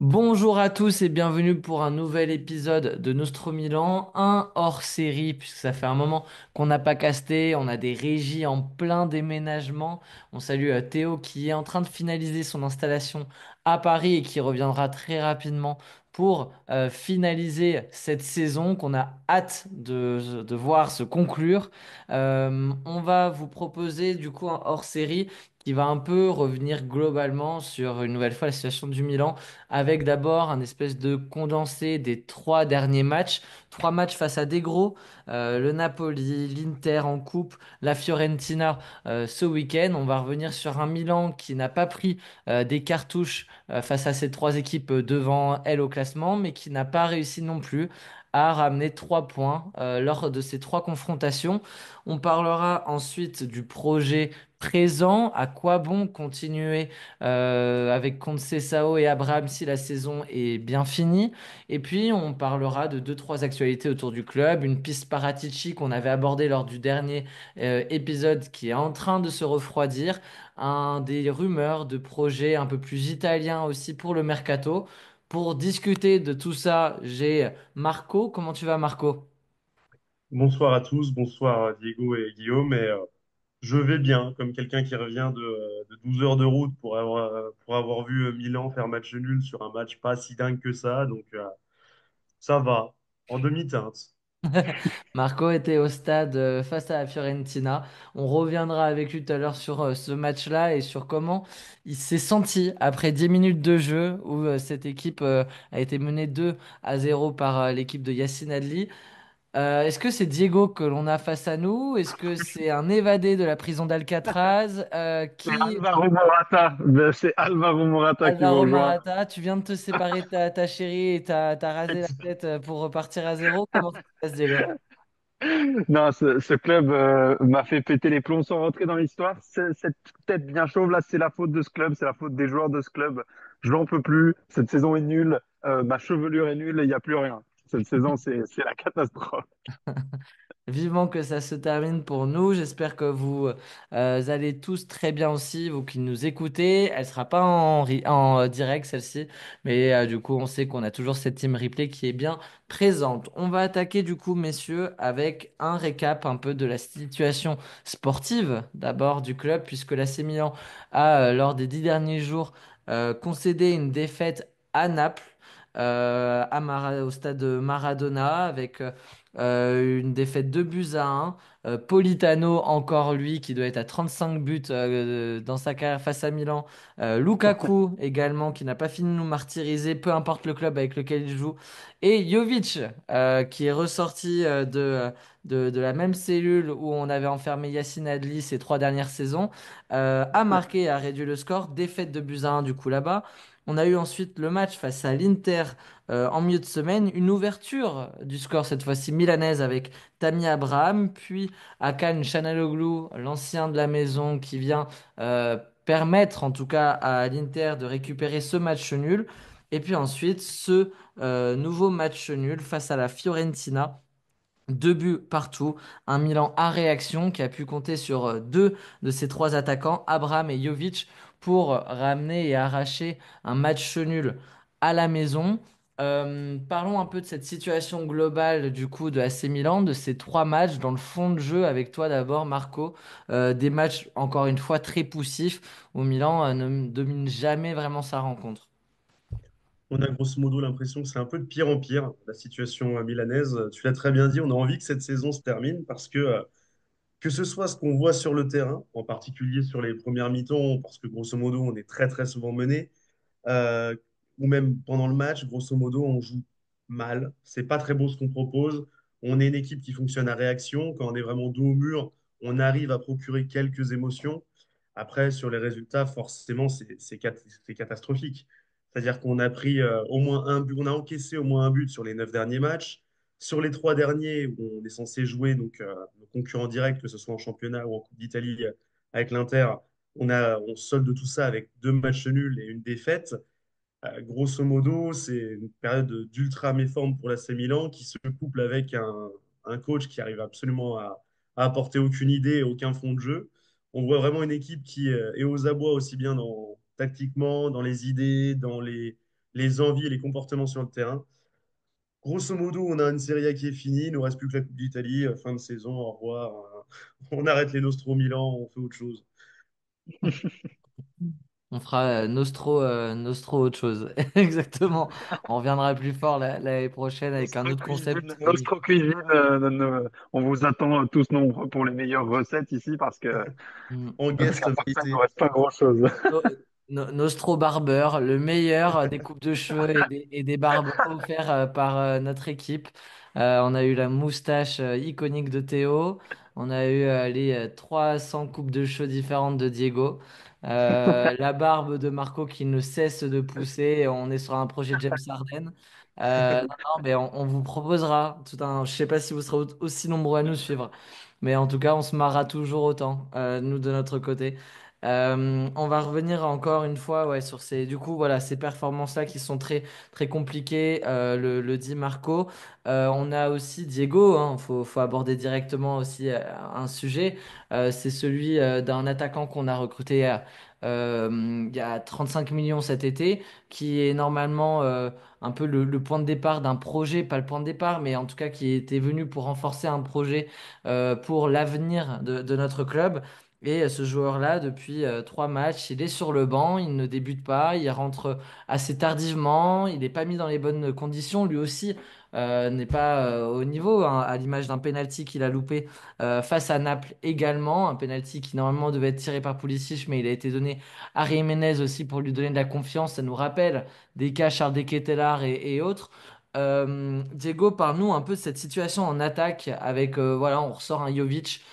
Bonjour à tous et bienvenue pour un nouvel épisode de Nostro Milan, un hors-série puisque ça fait un moment qu'on n'a pas casté, on a des régies en plein déménagement. On salue Théo qui est en train de finaliser son installation à Paris et qui reviendra très rapidement pour finaliser cette saison qu'on a hâte de voir se conclure. On va vous proposer du coup un hors-série qui va un peu revenir globalement sur une nouvelle fois la situation du Milan avec d'abord un espèce de condensé des trois derniers matchs. Trois matchs face à des gros, le Napoli, l'Inter en coupe, la Fiorentina ce week-end. On va revenir sur un Milan qui n'a pas pris des cartouches face à ces trois équipes devant elle au classement, mais qui n'a pas réussi non plus à ramener 3 points lors de ces trois confrontations. On parlera ensuite du projet présent, à quoi bon continuer avec Sao et Abraham si la saison est bien finie. Et puis, on parlera de deux, trois actualités autour du club, une piste Paratici qu'on avait abordée lors du dernier épisode qui est en train de se refroidir, des rumeurs de projets un peu plus italiens aussi pour le mercato. Pour discuter de tout ça, j'ai Marco. Comment tu vas, Marco? Bonsoir à tous, bonsoir Diego et Guillaume. Je vais bien, comme quelqu'un qui revient de 12 heures de route pour avoir vu Milan faire match nul sur un match pas si dingue que ça. Donc ça va, en demi-teinte. Marco était au stade face à la Fiorentina. On reviendra avec lui tout à l'heure sur ce match-là et sur comment il s'est senti après 10 minutes de jeu où cette équipe a été menée 2-0 par l'équipe de Yacine Adli. Est-ce que c'est Diego que l'on a face à nous? Est-ce que c'est un évadé de la prison d'Alcatraz C'est qui... Alvaro Morata. C'est Alvaro Morata qui vous Alvaro rejoint. Morata, tu viens de te séparer de ta chérie et t'as rasé la tête pour repartir à zéro. Comment ça se passe, Diego? Non, ce club m'a fait péter les plombs sans rentrer dans l'histoire. Cette tête bien chauve là, c'est la faute de ce club, c'est la faute des joueurs de ce club. Je n'en peux plus. Cette saison est nulle. Ma chevelure est nulle et il n'y a plus rien. Cette saison, c'est la catastrophe. Vivement que ça se termine pour nous. J'espère que vous allez tous très bien aussi, vous qui nous écoutez. Elle sera pas en direct celle-ci, mais du coup on sait qu'on a toujours cette team replay qui est bien présente. On va attaquer du coup, messieurs, avec un récap un peu de la situation sportive d'abord du club, puisque l'AC Milan a lors des 10 derniers jours concédé une défaite à Naples. Au stade Maradona avec une défaite 2 buts à 1. Politano, encore lui, qui doit être à 35 buts dans sa carrière face à Milan. Lukaku, également, qui n'a pas fini de nous martyriser, peu importe le club avec lequel il joue. Et Jovic, qui est ressorti de la même cellule où on avait enfermé Yacine Adli ces 3 dernières saisons, a marqué et a réduit le score. Défaite de buts à 1 du coup là-bas. On a eu ensuite le match face à l'Inter en milieu de semaine, une ouverture du score cette fois-ci milanaise avec Tammy Abraham, puis Hakan Çalhanoğlu, l'ancien de la maison qui vient permettre en tout cas à l'Inter de récupérer ce match nul. Et puis ensuite ce nouveau match nul face à la Fiorentina. 2 buts partout, un Milan à réaction qui a pu compter sur deux de ses trois attaquants, Abraham et Jovic, pour ramener et arracher un match nul à la maison. Parlons un peu de cette situation globale du coup de AC Milan, de ces trois matchs dans le fond de jeu avec toi d'abord Marco. Des matchs encore une fois très poussifs où Milan ne domine jamais vraiment sa rencontre. On a grosso modo l'impression que c'est un peu de pire en pire, la situation milanaise. Tu l'as très bien dit, on a envie que cette saison se termine parce que ce soit ce qu'on voit sur le terrain, en particulier sur les premières mi-temps, parce que grosso modo, on est très très souvent mené, euh, ou même pendant le match, grosso modo, on joue mal. C'est pas très beau ce qu'on propose. On est une équipe qui fonctionne à réaction. Quand on est vraiment dos au mur, on arrive à procurer quelques émotions. Après, sur les résultats, forcément, c'est catastrophique. C'est-à-dire qu'on a pris au moins un but, on a encaissé au moins un but sur les 9 derniers matchs. Sur les 3 derniers, où on est censé jouer donc, nos concurrents directs, que ce soit en championnat ou en Coupe d'Italie avec l'Inter, on solde tout ça avec 2 matchs nuls et une défaite. Grosso modo, c'est une période d'ultra méforme pour l'AC Milan qui se couple avec un coach qui arrive absolument à apporter aucune idée et aucun fond de jeu. On voit vraiment une équipe qui est aux abois aussi bien tactiquement, dans les idées, dans les envies et les comportements sur le terrain. Grosso modo, on a une Serie A qui est finie, il nous reste plus que la Coupe d'Italie, fin de saison, au revoir. On arrête les Nostro Milan, on fait autre chose. On fera Nostro autre chose. Exactement. On reviendra plus fort l'année prochaine avec un Nostro autre Cuisine, concept qui... Nostro Cuisine, on vous attend tous nombreux pour les meilleures recettes ici Hmm. En parce guest qu'à part ça, il ne nous invité. reste pas grand-chose. No- Nostro Barber, le meilleur des coupes de cheveux et des barbes offerts par notre équipe. On a eu la moustache iconique de Théo. On a eu les 300 coupes de cheveux différentes de Diego. La barbe de Marco qui ne cesse de pousser. On est sur un projet James Harden. Non, non, mais on vous proposera tout un. Je sais pas si vous serez aussi nombreux à nous suivre, mais en tout cas, on se marrera toujours autant, nous de notre côté. On va revenir encore une fois ouais, sur ces, du coup, voilà, ces performances-là qui sont très, très compliquées, le dit Marco. On a aussi Diego, hein, faut aborder directement aussi un sujet. C'est celui d'un attaquant qu'on a recruté il y a 35 millions cet été, qui est normalement un peu le point de départ d'un projet, pas le point de départ, mais en tout cas qui était venu pour renforcer un projet pour l'avenir de notre club. Et ce joueur-là, depuis 3 matchs, il est sur le banc, il ne débute pas, il rentre assez tardivement, il n'est pas mis dans les bonnes conditions. Lui aussi n'est pas au niveau, hein, à l'image d'un penalty qu'il a loupé face à Naples également. Un penalty qui normalement devait être tiré par Pulisic, mais il a été donné à Jiménez aussi pour lui donner de la confiance. Ça nous rappelle des cas Charles de Ketelaere et autres. Diego, parle-nous un peu de cette situation en attaque avec, voilà, on ressort un Jovic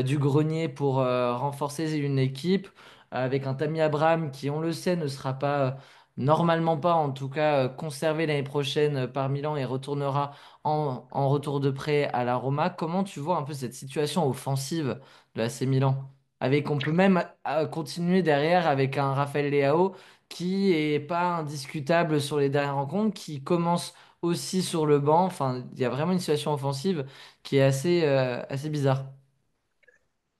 du grenier pour renforcer une équipe avec un Tammy Abraham qui, on le sait, ne sera pas, normalement pas en tout cas, conservé l'année prochaine par Milan et retournera en retour de prêt à la Roma. Comment tu vois un peu cette situation offensive de l'AC Milan? Avec, on peut même continuer derrière avec un Raphaël Leao qui est pas indiscutable sur les dernières rencontres, qui commence aussi sur le banc. Enfin, il y a vraiment une situation offensive qui est assez bizarre.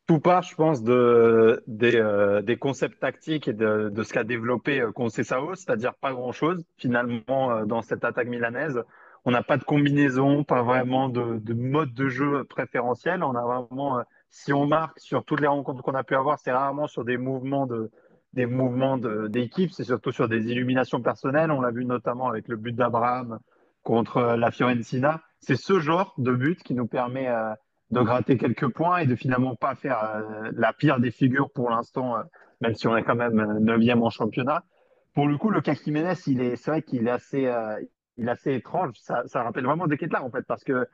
Tout part, je pense, des concepts tactiques et de ce qu'a développé Conceição, c'est-à-dire pas grand-chose finalement dans cette attaque milanaise. On n'a pas de combinaison, pas vraiment de mode de jeu préférentiel. On a vraiment, si on marque sur toutes les rencontres qu'on a pu avoir, c'est rarement sur d'équipe, c'est surtout sur des illuminations personnelles. On l'a vu notamment avec le but d'Abraham contre la Fiorentina. C'est ce genre de but qui nous permet de gratter quelques points et de finalement pas faire la pire des figures pour l'instant, même si on est quand même neuvième en championnat. Pour le coup, le cas Jiménez, c'est vrai qu'il est il est assez étrange. Ça rappelle vraiment des Ketelaere en fait, parce que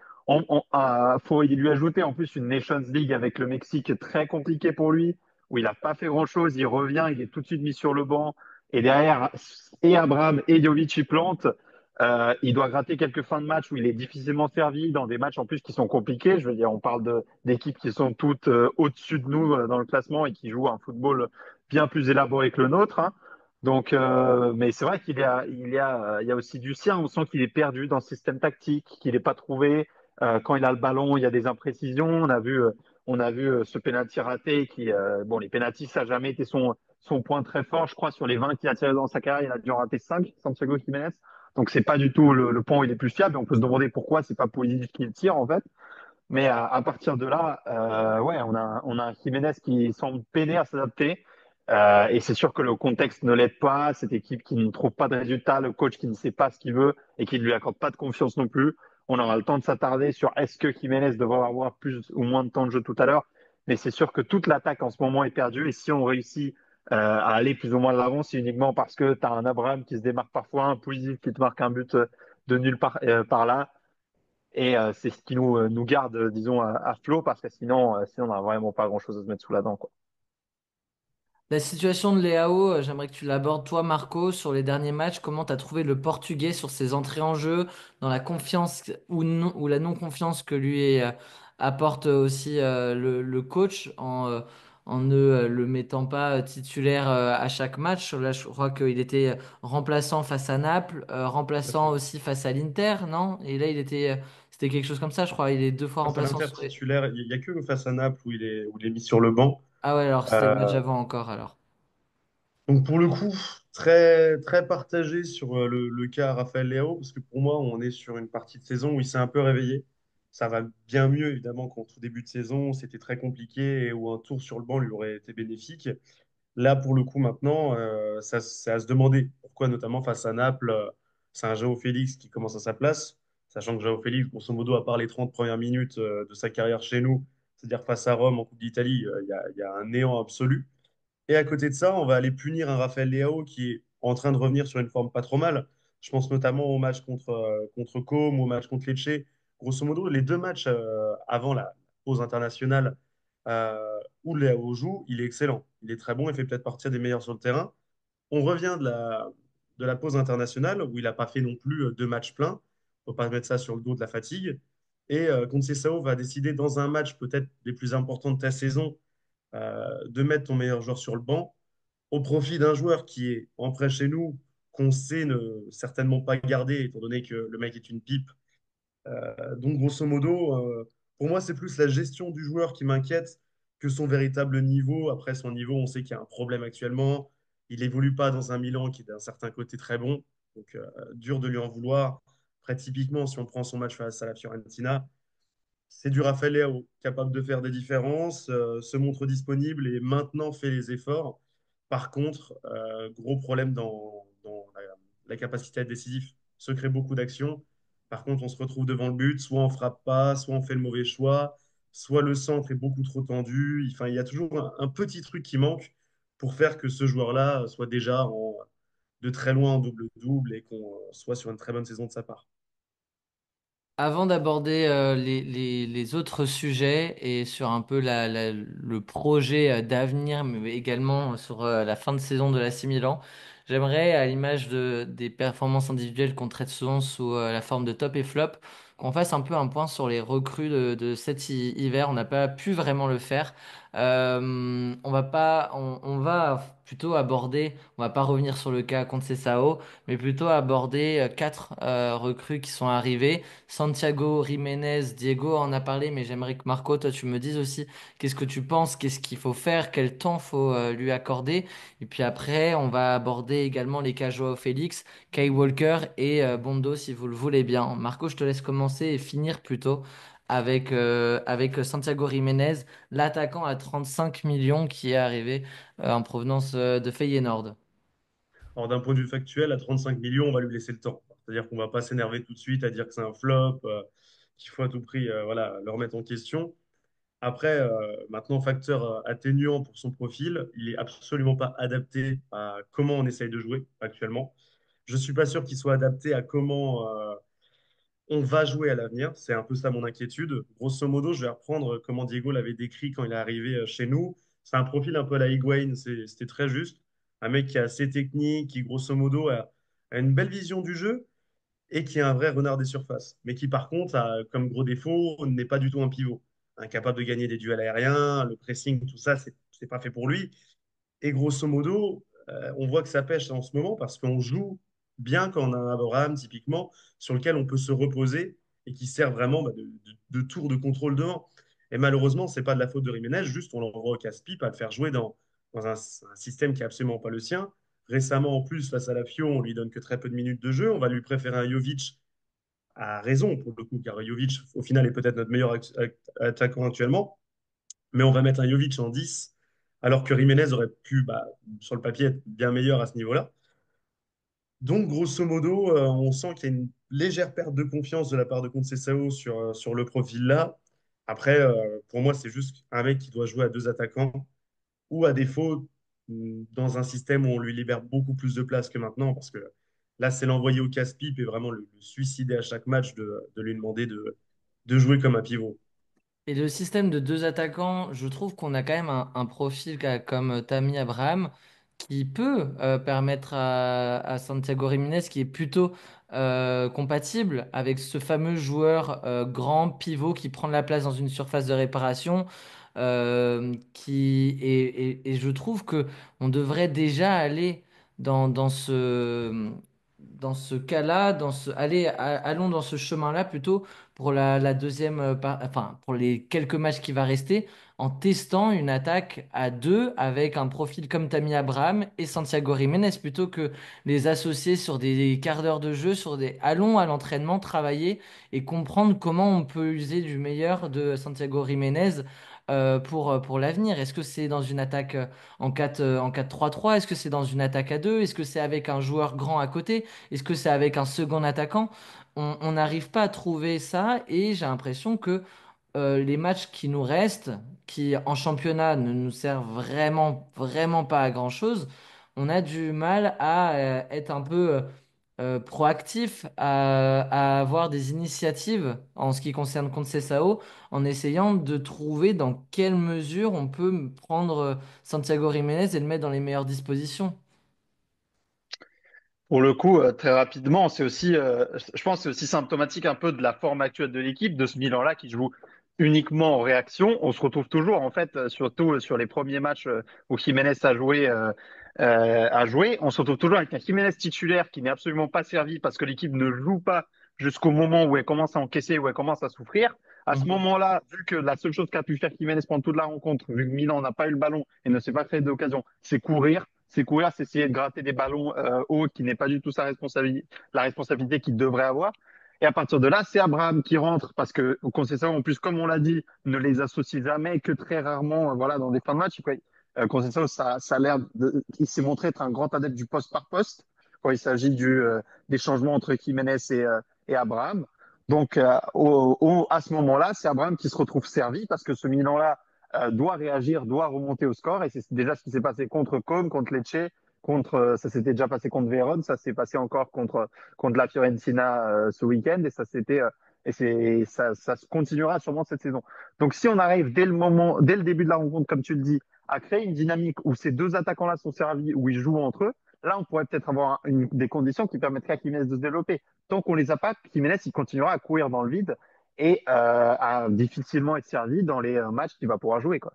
faut il lui ajouter en plus une Nations League avec le Mexique très compliqué pour lui, où il n'a pas fait grand-chose. Il revient, il est tout de suite mis sur le banc, et derrière, et Abraham et Jovic y plantent. Il doit gratter quelques fins de match où il est difficilement servi dans des matchs en plus qui sont compliqués. Je veux dire, on parle d'équipes qui sont toutes au-dessus de nous dans le classement et qui jouent un football bien plus élaboré que le nôtre, hein. Donc, mais c'est vrai il y a aussi du sien. On sent qu'il est perdu dans ce système tactique, qu'il n'est pas trouvé. Quand il a le ballon, il y a des imprécisions. On a vu ce penalty raté qui, bon, les penaltys, ça n'a jamais été son point très fort. Je crois sur les 20 qu'il a tiré dans sa carrière, il a dû en rater 5, Santiago Jiménez. Donc c'est pas du tout le point où il est plus fiable. On peut se demander pourquoi c'est pas Pulisic qui le tire en fait. Mais à partir de là, ouais, on a un Jiménez qui semble peiner à s'adapter. Et c'est sûr que le contexte ne l'aide pas. Cette équipe qui ne trouve pas de résultats, le coach qui ne sait pas ce qu'il veut et qui ne lui accorde pas de confiance non plus. On aura le temps de s'attarder sur est-ce que Jiménez devra avoir plus ou moins de temps de jeu tout à l'heure. Mais c'est sûr que toute l'attaque en ce moment est perdue. Et si on réussit à aller plus ou moins de l'avant, c'est uniquement parce que tu as un Abraham qui se démarque parfois, un Pulisic qui te marque un but de nulle part par là. Et c'est ce qui nous garde, disons, à flot, parce que sinon, on n'a vraiment pas grand-chose à se mettre sous la dent, quoi. La situation de Leao, j'aimerais que tu l'abordes toi, Marco, sur les derniers matchs. Comment tu as trouvé le Portugais sur ses entrées en jeu, dans la confiance ou, non, ou la non-confiance que lui apporte aussi le coach en ne le mettant pas titulaire à chaque match. Là, je crois qu'il était remplaçant face à Naples, Tout à remplaçant fait. aussi face à l'Inter, non? Et là, c'était quelque chose comme ça, je crois. Il est 2 fois Face à remplaçant l'Inter sur les... titulaire, il y a que face à Naples où il est mis sur le banc. Ah ouais, alors c'était le match Euh, avant encore, alors. donc pour le coup, Très, très partagé sur le cas Raphaël Leao, parce que pour moi, on est sur une partie de saison où il s'est un peu réveillé. Ça va bien mieux, évidemment, qu'en tout début de saison, c'était très compliqué et où un tour sur le banc lui aurait été bénéfique. Là, pour le coup, maintenant, ça, c'est à se demander pourquoi, notamment face à Naples, c'est un João Félix qui commence à sa place, sachant que João Félix, grosso modo, à part les 30 premières minutes de sa carrière chez nous, c'est-à-dire face à Rome en Coupe d'Italie, il y a un néant absolu. Et à côté de ça, on va aller punir un Raphaël Leao qui est en train de revenir sur une forme pas trop mal. Je pense notamment au match contre Côme, au match contre Lecce. Grosso modo, les deux matchs avant la pause internationale où Leao joue, il est excellent. Il est très bon, il fait peut-être partie des meilleurs sur le terrain. On revient de la pause internationale où il n'a pas fait non plus deux matchs pleins. Il ne faut pas mettre ça sur le dos de la fatigue. Et Conceição va décider dans un match peut-être les plus importants de ta saison de mettre ton meilleur joueur sur le banc au profit d'un joueur qui est en prêt chez nous, qu'on sait ne certainement pas garder, étant donné que le mec est une pipe. Donc, grosso modo, pour moi, c'est plus la gestion du joueur qui m'inquiète que son véritable niveau. Après, son niveau, on sait qu'il y a un problème actuellement. Il évolue pas dans un Milan qui est d'un certain côté très bon. Donc, dur de lui en vouloir. Après, typiquement, si on prend son match face à la Fiorentina, c'est du Rafael Leao, capable de faire des différences, se montre disponible et maintenant fait les efforts. Par contre, gros problème dans la capacité à être décisif, se crée beaucoup d'actions. Par contre, on se retrouve devant le but, soit on frappe pas, soit on fait le mauvais choix, soit le centre est beaucoup trop tendu. Enfin, il y a toujours un petit truc qui manque pour faire que ce joueur-là soit déjà de très loin en double-double et qu'on soit sur une très bonne saison de sa part. Avant d'aborder les autres sujets et sur un peu le projet d'avenir, mais également sur la fin de saison de l'AC Milan, j'aimerais, à l'image des performances individuelles qu'on traite souvent sous la forme de top et flop, qu'on fasse un peu un point sur les recrues de cet hiver. On n'a pas pu vraiment le faire. On va plutôt aborder, on va pas revenir sur le cas Conceição, mais plutôt aborder quatre recrues qui sont arrivées. Santiago, Jiménez, Diego en a parlé, mais j'aimerais que Marco, toi, tu me dises aussi qu'est-ce que tu penses, qu'est-ce qu'il faut faire, quel temps faut lui accorder. Et puis après, on va aborder également les cas Joao Félix, Kyle Walker et Bondo, si vous le voulez bien. Marco, je te laisse commencer et finir plutôt avec Santiago Jiménez, l'attaquant à 35 millions qui est arrivé en provenance de Feyenoord. Alors, d'un point de vue factuel, à 35 millions, on va lui laisser le temps. C'est-à-dire qu'on ne va pas s'énerver tout de suite à dire que c'est un flop, qu'il faut à tout prix voilà, le remettre en question. Après, maintenant, facteur atténuant pour son profil, il est absolument pas adapté à comment on essaye de jouer actuellement. Je ne suis pas sûr qu'il soit adapté à comment on va jouer à l'avenir. C'est un peu ça mon inquiétude. Grosso modo, je vais reprendre comment Diego l'avait décrit quand il est arrivé chez nous. C'est un profil un peu à la Higuaín, c'était très juste. Un mec qui est assez technique, qui grosso modo a une belle vision du jeu et qui est un vrai renard des surfaces. Mais qui par contre a comme gros défaut n'est pas du tout un pivot. Incapable de gagner des duels aériens, le pressing, tout ça, c'est pas fait pour lui. Et grosso modo, on voit que ça pêche en ce moment parce qu'on joue bien quand on a un Abraham, typiquement, sur lequel on peut se reposer et qui sert vraiment de tour de contrôle devant. Et malheureusement, c'est pas de la faute de Jiménez, juste on l'envoie au casse-pipe à le faire jouer dans un système qui est absolument pas le sien. Récemment, en plus, face à la Fio, on lui donne que très peu de minutes de jeu. On va lui préférer un Jovic à raison, pour le coup, car Jovic, au final, est peut-être notre meilleur attaquant actuellement. Mais on va mettre un Jovic en 10 alors que Jiménez aurait pu, bah, sur le papier, être bien meilleur à ce niveau-là. Donc, grosso modo, on sent qu'il y a une légère perte de confiance de la part de Conceição sur le profil là. Après, pour moi, c'est juste un mec qui doit jouer à deux attaquants ou à défaut, dans un système où on lui libère beaucoup plus de place que maintenant, parce que là, c'est l'envoyer au casse-pipe et vraiment le suicider à chaque match de lui demander de jouer comme un pivot. Et le système de deux attaquants, je trouve qu'on a quand même un profil comme Tammy Abraham qui peut permettre à Santiago Giménez, qui est plutôt compatible avec ce fameux joueur grand pivot qui prend de la place dans une surface de réparation. Et je trouve que on devrait déjà aller dans ce dans ce cas-là, allons dans ce chemin-là plutôt pour la deuxième, enfin pour les quelques matchs qui va rester, en testant une attaque à deux avec un profil comme Tammy Abraham et Santiago Giménez plutôt que les associer sur des quarts d'heure de jeu, allons à l'entraînement, travailler et comprendre comment on peut user du meilleur de Santiago Giménez pour l'avenir. Est-ce que c'est dans une attaque en 4-3-3? Est-ce que c'est dans une attaque à deux? Est-ce que c'est avec un joueur grand à côté? Est-ce que c'est avec un second attaquant? On n'arrive pas à trouver ça et j'ai l'impression que les matchs qui nous restent, qui en championnat ne nous servent vraiment, vraiment pas à grand-chose, on a du mal à être un peu proactif, à avoir des initiatives en ce qui concerne Conceição, en essayant de trouver dans quelle mesure on peut prendre Santiago Giménez et le mettre dans les meilleures dispositions. Pour le coup, très rapidement, je pense, que c'est aussi symptomatique un peu de la forme actuelle de l'équipe, de ce Milan-là qui joue uniquement en réaction. On se retrouve toujours, en fait, surtout sur les premiers matchs où Jiménez a joué, on se retrouve toujours avec un Jiménez titulaire qui n'est absolument pas servi parce que l'équipe ne joue pas jusqu'au moment où elle commence à encaisser, où elle commence à souffrir. À ce Mhm. moment-là, vu que la seule chose qu'a pu faire Jiménez pendant toute la rencontre, vu que Milan n'a pas eu le ballon et ne s'est pas créé d'occasion, c'est courir, c'est essayer de gratter des ballons hauts qui n'est pas du tout la responsabilité qu'il devrait avoir. Et à partir de là, c'est Abraham qui rentre parce que Conceição, en plus, comme on l'a dit, ne les associe jamais que très rarement, voilà, dans des fins de match. Conceição, ça a l'air il s'est montré être un grand adepte du poste par poste quand il s'agit des changements entre Jiménez et Abraham. Donc, à ce moment-là, c'est Abraham qui se retrouve servi parce que ce Milan-là doit réagir, doit remonter au score. Et c'est déjà ce qui s'est passé contre Com, contre Lecce, ça s'était déjà passé contre Vérone, ça s'est passé encore contre la Fiorentina ce week-end. Et ça se continuera sûrement cette saison. Donc si on arrive dès le début de la rencontre, comme tu le dis, à créer une dynamique où ces deux attaquants-là sont servis, où ils jouent entre eux, là on pourrait peut-être avoir des conditions qui permettraient à Jiménez de se développer. Tant qu'on les a pas, Jiménez il continuera à courir dans le vide et à difficilement être servi dans les matchs qu'il va pouvoir jouer, quoi.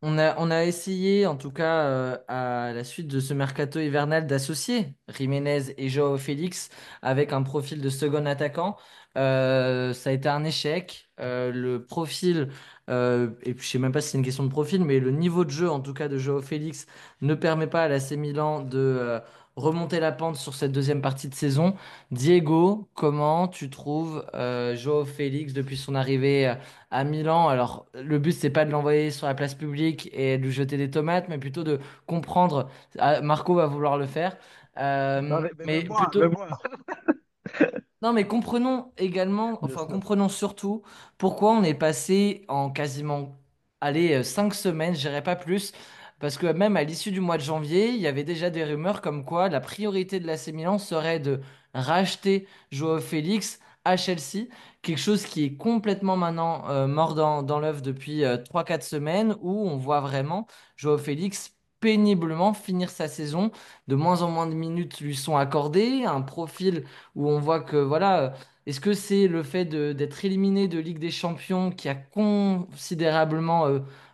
On a essayé, en tout cas, à la suite de ce mercato hivernal, d'associer Jiménez et Joao Félix avec un profil de second attaquant. Ça a été un échec. Le profil, et puis je sais même pas si c'est une question de profil, mais le niveau de jeu, en tout cas, de Joao Félix ne permet pas à l'AC Milan de remonter la pente sur cette deuxième partie de saison. Diego, comment tu trouves Joao Félix depuis son arrivée à Milan? Alors, le but, c'est pas de l'envoyer sur la place publique et de lui jeter des tomates, mais plutôt de comprendre. Ah, Marco va vouloir le faire. Non, mais Mais même moi, plutôt, même moi. non, mais comprenons également, Bien enfin, sûr. comprenons surtout pourquoi on est passé en quasiment, allez, 5 semaines, je dirais pas plus, parce que même à l'issue du mois de janvier, il y avait déjà des rumeurs comme quoi la priorité de l'AC Milan serait de racheter Joao Félix à Chelsea, quelque chose qui est complètement maintenant mort dans l'œuf depuis 3-4 semaines, où on voit vraiment Joao Félix péniblement finir sa saison, de moins en moins de minutes lui sont accordées, un profil où on voit que voilà, est-ce que c'est le fait d'être éliminé de Ligue des Champions qui a considérablement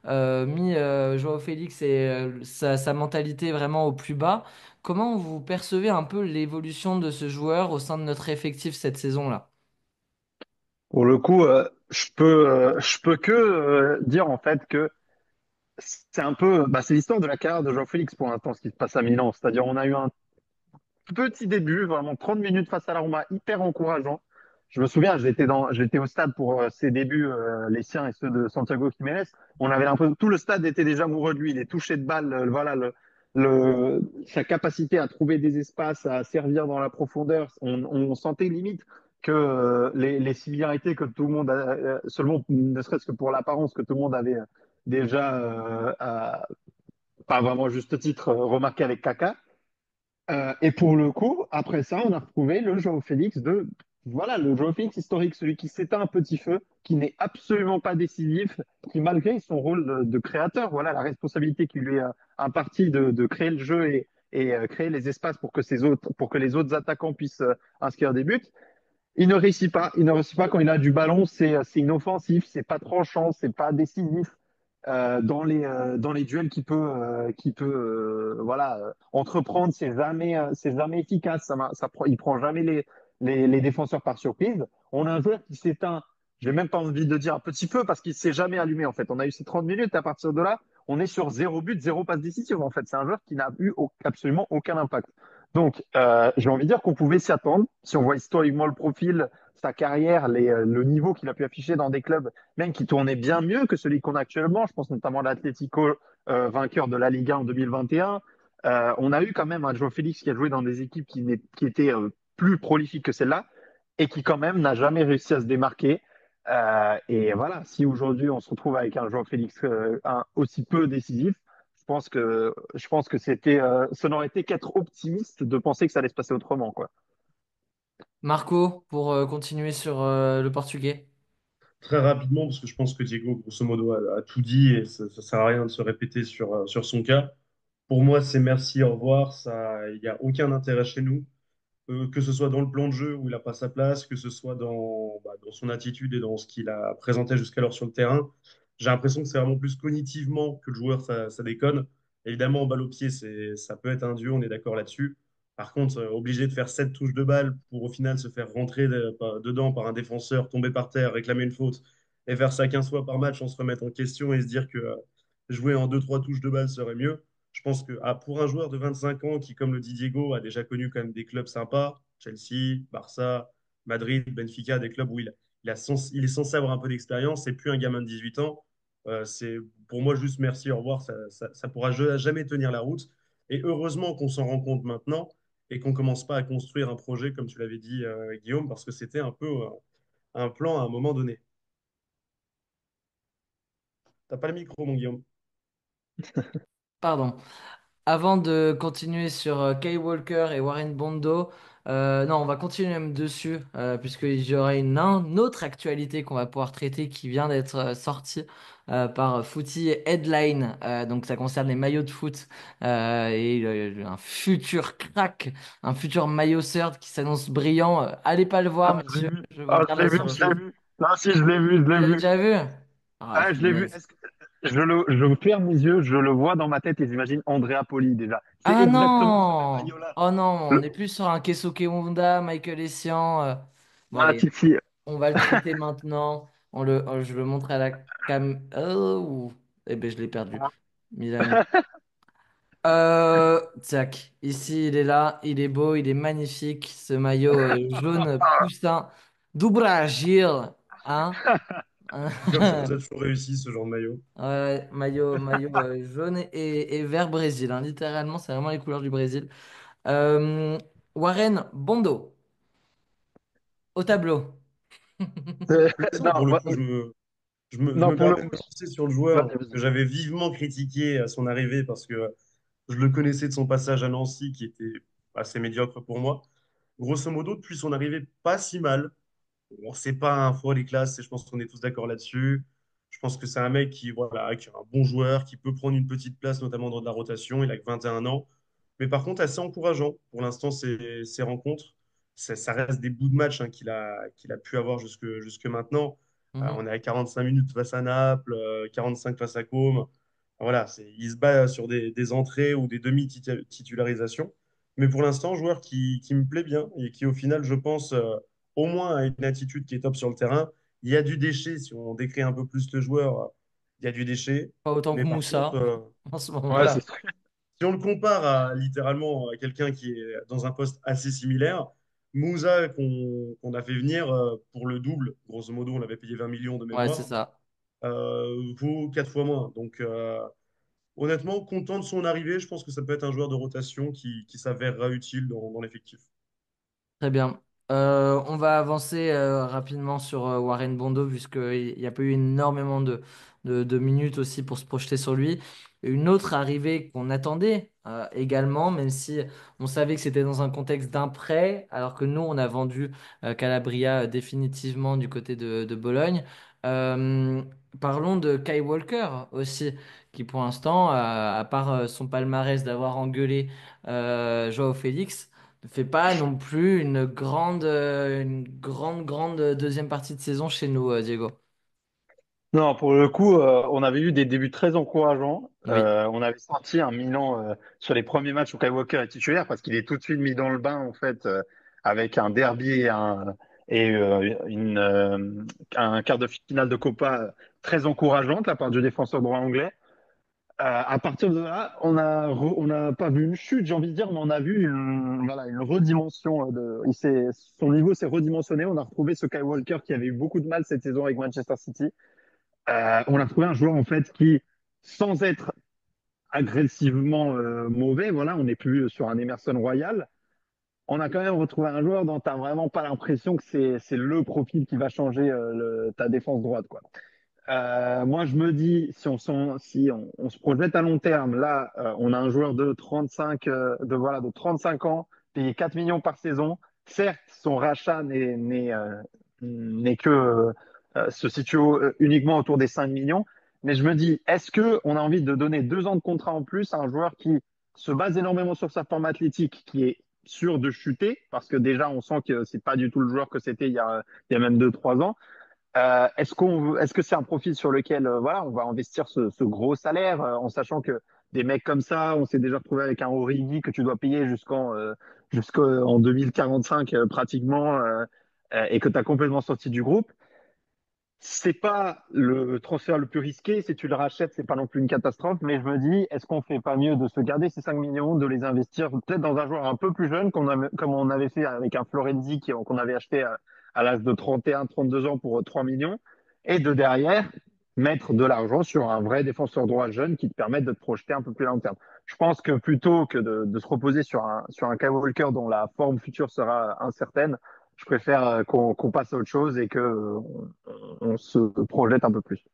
mis Joao Félix et sa mentalité vraiment au plus bas? Comment vous percevez un peu l'évolution de ce joueur au sein de notre effectif cette saison-là? Pour le coup, je peux que dire en fait que c'est un peu, bah, c'est l'histoire de la carrière de Jean-Félix pour l'instant, ce qui se passe à Milan. C'est-à-dire, on a eu un petit début, vraiment 30 minutes face à la Roma, hyper encourageant. Je me souviens, j'étais au stade pour ses débuts, les siens et ceux de Santiago Jiménez. On avait l'impression que tout le stade était déjà amoureux de lui. Les touchés de balle, voilà, sa capacité à trouver des espaces, à servir dans la profondeur. On sentait limite que les similarités que tout le monde a, seulement, ne serait-ce que pour l'apparence, que tout le monde avait déjà, pas vraiment à juste titre, remarqué avec Kaka. Et pour le coup, après ça, on a retrouvé le Joao Félix voilà, le Joao Félix historique, celui qui s'éteint un petit feu, qui n'est absolument pas décisif, qui malgré son rôle de créateur, voilà, la responsabilité qui lui est impartie de créer le jeu et créer les espaces pour que les autres attaquants puissent inscrire des buts, il ne réussit pas. Il ne réussit pas quand il a du ballon, c'est inoffensif, c'est pas tranchant, c'est pas décisif. dans les duels qu'il peut voilà, entreprendre, c'est jamais efficace. Il prend jamais les défenseurs par surprise. On a un joueur qui s'éteint, j'ai même pas envie de dire un petit peu, parce qu'il s'est jamais allumé en fait. On a eu ces 30 minutes, à partir de là, on est sur zéro but, zéro passe décisive en fait. C'est un joueur qui n'a eu absolument aucun impact. Donc, j'ai envie de dire qu'on pouvait s'y attendre. Si on voit historiquement le profil, sa carrière, le niveau qu'il a pu afficher dans des clubs même qui tournait bien mieux que celui qu'on a actuellement. Je pense notamment à l'Atlético, vainqueur de la Liga en 2021. On a eu quand même un João Félix qui a joué dans des équipes qui étaient plus prolifiques que celle-là et qui quand même n'a jamais réussi à se démarquer. Et voilà, si aujourd'hui on se retrouve avec un João Félix aussi peu décisif, je pense que ça n'aurait été qu'être optimiste de penser que ça allait se passer autrement, quoi. Marco, pour continuer sur le portugais. Très rapidement, parce que je pense que Diego, grosso modo, a tout dit et ça ne sert à rien de se répéter sur son cas. Pour moi, c'est merci, au revoir. Ça, il n'y a aucun intérêt chez nous. Que ce soit dans le plan de jeu où il n'a pas sa place, que ce soit dans son attitude et dans ce qu'il a présenté jusqu'alors sur le terrain. J'ai l'impression que c'est vraiment plus cognitivement que le joueur, ça déconne. Évidemment, balle au pied, ça peut être un dieu, on est d'accord là-dessus. Par contre, obligé de faire 7 touches de balle pour au final se faire rentrer dedans par un défenseur, tomber par terre, réclamer une faute et faire ça 15 fois par match, on se remettre en question et se dire que jouer en 2 3 touches de balle serait mieux. Je pense que pour un joueur de 25 ans qui, comme le dit Diego, a déjà connu quand même des clubs sympas, Chelsea, Barça, Madrid, Benfica, des clubs où il est censé avoir un peu d'expérience, c'est plus un gamin de 18 ans. C'est pour moi juste merci, au revoir, ça pourra jamais tenir la route. Et heureusement qu'on s'en rend compte maintenant et qu'on commence pas à construire un projet, comme tu l'avais dit, Guillaume, parce que c'était un peu un plan à un moment donné. T'as pas le micro, mon Guillaume. Pardon. Avant de continuer sur Kay Walker et Warren Bondo, non, on va continuer même dessus, puisqu'il y aura une autre actualité qu'on va pouvoir traiter qui vient d'être sortie par Footy Headline. Donc ça concerne les maillots de foot et un futur crack, un futur maillot third qui s'annonce brillant. Allez pas le voir, Ah, je l'ai messieurs, vu. je vous Ah, garde je la l'ai vu, je l'ai surprise. vu. Ah, si, je l'ai vu, je Vous l'ai l'avez vu. déjà vu? Ah, Ah, je l'ai vu. punaise. Je ferme les yeux, je le vois dans ma tête et j'imagine Andrea Poli déjà. C'est Ah exactement ce même non! maillot-là. Oh non, on Le... est plus sur un Keisuke Honda, Michael Essien. Bon Ah, allez, Titi. on va le traiter maintenant. Je le montre à la cam. Oh, eh ben je l'ai perdu. Milan. Tac. Ici, il est là. Il est beau, il est magnifique. Ce maillot jaune poussin do Brasil. Hein? Comme ça nous a toujours réussi, ce genre de maillot. Ouais, maillot jaune et vert Brésil. Hein. Littéralement, c'est vraiment les couleurs du Brésil. Euh, Warren Bondo au tableau. Honnêtement, Non, pour le coup, je non, me pour le permets de coup, me lancer sur le joueur vas-y, vas-y. que j'avais vivement critiqué à son arrivée parce que je le connaissais de son passage à Nancy qui était assez médiocre pour moi. Grosso modo, depuis son arrivée, pas si mal. Bon, c'est pas un faux des classes, et je pense qu'on est tous d'accord là-dessus. Je pense que c'est un mec voilà, qui est un bon joueur, qui peut prendre une petite place, notamment dans de la rotation. Il a que 21 ans. Mais par contre, assez encourageant pour l'instant, ces rencontres. Ça reste des bouts de match hein, qu'il a pu avoir jusque maintenant. Mhm. On est à 45 minutes face à Naples, 45 face à Côme. Voilà, il se bat sur des entrées ou des demi-titularisations. Mais pour l'instant, joueur qui me plaît bien et qui, au final, je pense, au moins a une attitude qui est top sur le terrain. Il y a du déchet, si on décrit un peu plus le joueur, il y a du déchet. Pas autant que Mais par contre, Moussa en ce Ouais, c'est moment. voilà, si on le compare à littéralement à quelqu'un qui est dans un poste assez similaire, Moussa qu'on a fait venir pour le double, grosso modo, on l'avait payé 20 millions de Ouais, c'est mémoire, ça. vaut 4 fois moins. Donc honnêtement, content de son arrivée, je pense que ça peut être un joueur de rotation qui s'avérera utile dans l'effectif. Très bien. On va avancer rapidement sur Warren Bondo, puisqu'il n'y a pas eu énormément de minutes aussi pour se projeter sur lui. Une autre arrivée qu'on attendait également, même si on savait que c'était dans un contexte d'un prêt, alors que nous, on a vendu Calabria définitivement du côté de Bologne. Euh, Parlons de Kai Walker aussi, qui pour l'instant, à part son palmarès d'avoir engueulé Joao Félix, ne fait pas non plus une grande deuxième partie de saison chez nous, Diego. Non, pour le coup, on avait eu des débuts très encourageants. Oui. On avait senti un Milan sur les premiers matchs où Kyle Walker est titulaire parce qu'il est tout de suite mis dans le bain en fait avec un derby et un quart de finale de Copa très encourageante de la part du défenseur droit anglais. À partir de là, on n'a pas vu une chute, j'ai envie de dire, mais on a vu voilà, une redimension son niveau s'est redimensionné. On a retrouvé ce Kyle Walker qui avait eu beaucoup de mal cette saison avec Manchester City. On a trouvé un joueur en fait qui, sans être agressivement mauvais, voilà, on n'est plus sur un Emerson Royal. On a quand même retrouvé un joueur dont tu n'as vraiment pas l'impression que c'est le profil qui va changer ta défense droite, quoi. Moi, je me dis, si on se projette à long terme, là, on a un joueur de 35, voilà, de 35 ans, payé 4 millions par saison. Certes, son rachat n'est que se situe uniquement autour des 5 millions, mais je me dis, est-ce que on a envie de donner 2 ans de contrat en plus à un joueur qui se base énormément sur sa forme athlétique, qui est sûr de chuter, parce que déjà, on sent que c'est pas du tout le joueur que c'était il y a même 2, 3 ans. Est-ce que c'est un profil sur lequel voilà, on va investir ce gros salaire en sachant que des mecs comme ça, on s'est déjà retrouvé avec un Origi que tu dois payer jusqu'en 2045 pratiquement et que tu as complètement sorti du groupe. C'est pas le transfert le plus risqué. Si tu le rachètes, c'est pas non plus une catastrophe. Mais je me dis, est-ce qu'on fait pas mieux de se garder ces 5 millions, de les investir peut-être dans un joueur un peu plus jeune, comme on avait fait avec un Florenzi qu'on avait acheté à l'âge de 31, 32 ans pour 3 millions, et de derrière mettre de l'argent sur un vrai défenseur droit jeune qui te permette de te projeter un peu plus long terme. Je pense que plutôt que de se reposer sur un Kyle Walker dont la forme future sera incertaine, je préfère qu'on passe à autre chose et que on se projette un peu plus.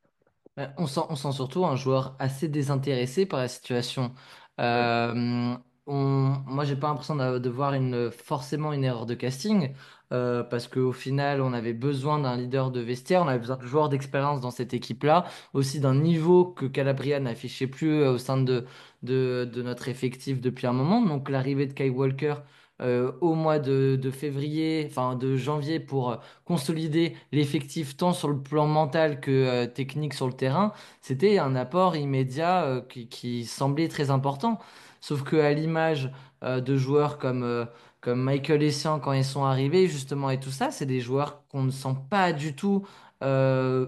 On sent surtout un joueur assez désintéressé par la situation. Oui. Euh, moi, j'ai pas l'impression de voir forcément une erreur de casting, parce qu'au final, on avait besoin d'un leader de vestiaire, on avait besoin de joueurs d'expérience dans cette équipe-là, aussi d'un niveau que Calabria n'affichait plus au sein de notre effectif depuis un moment. Donc, l'arrivée de Kyle Walker au mois de février, enfin de janvier pour consolider l'effectif tant sur le plan mental que technique sur le terrain, c'était un apport immédiat qui semblait très important. Sauf que à l'image de joueurs comme Michael Essien quand ils sont arrivés justement et tout ça, c'est des joueurs qu'on ne sent pas du tout euh,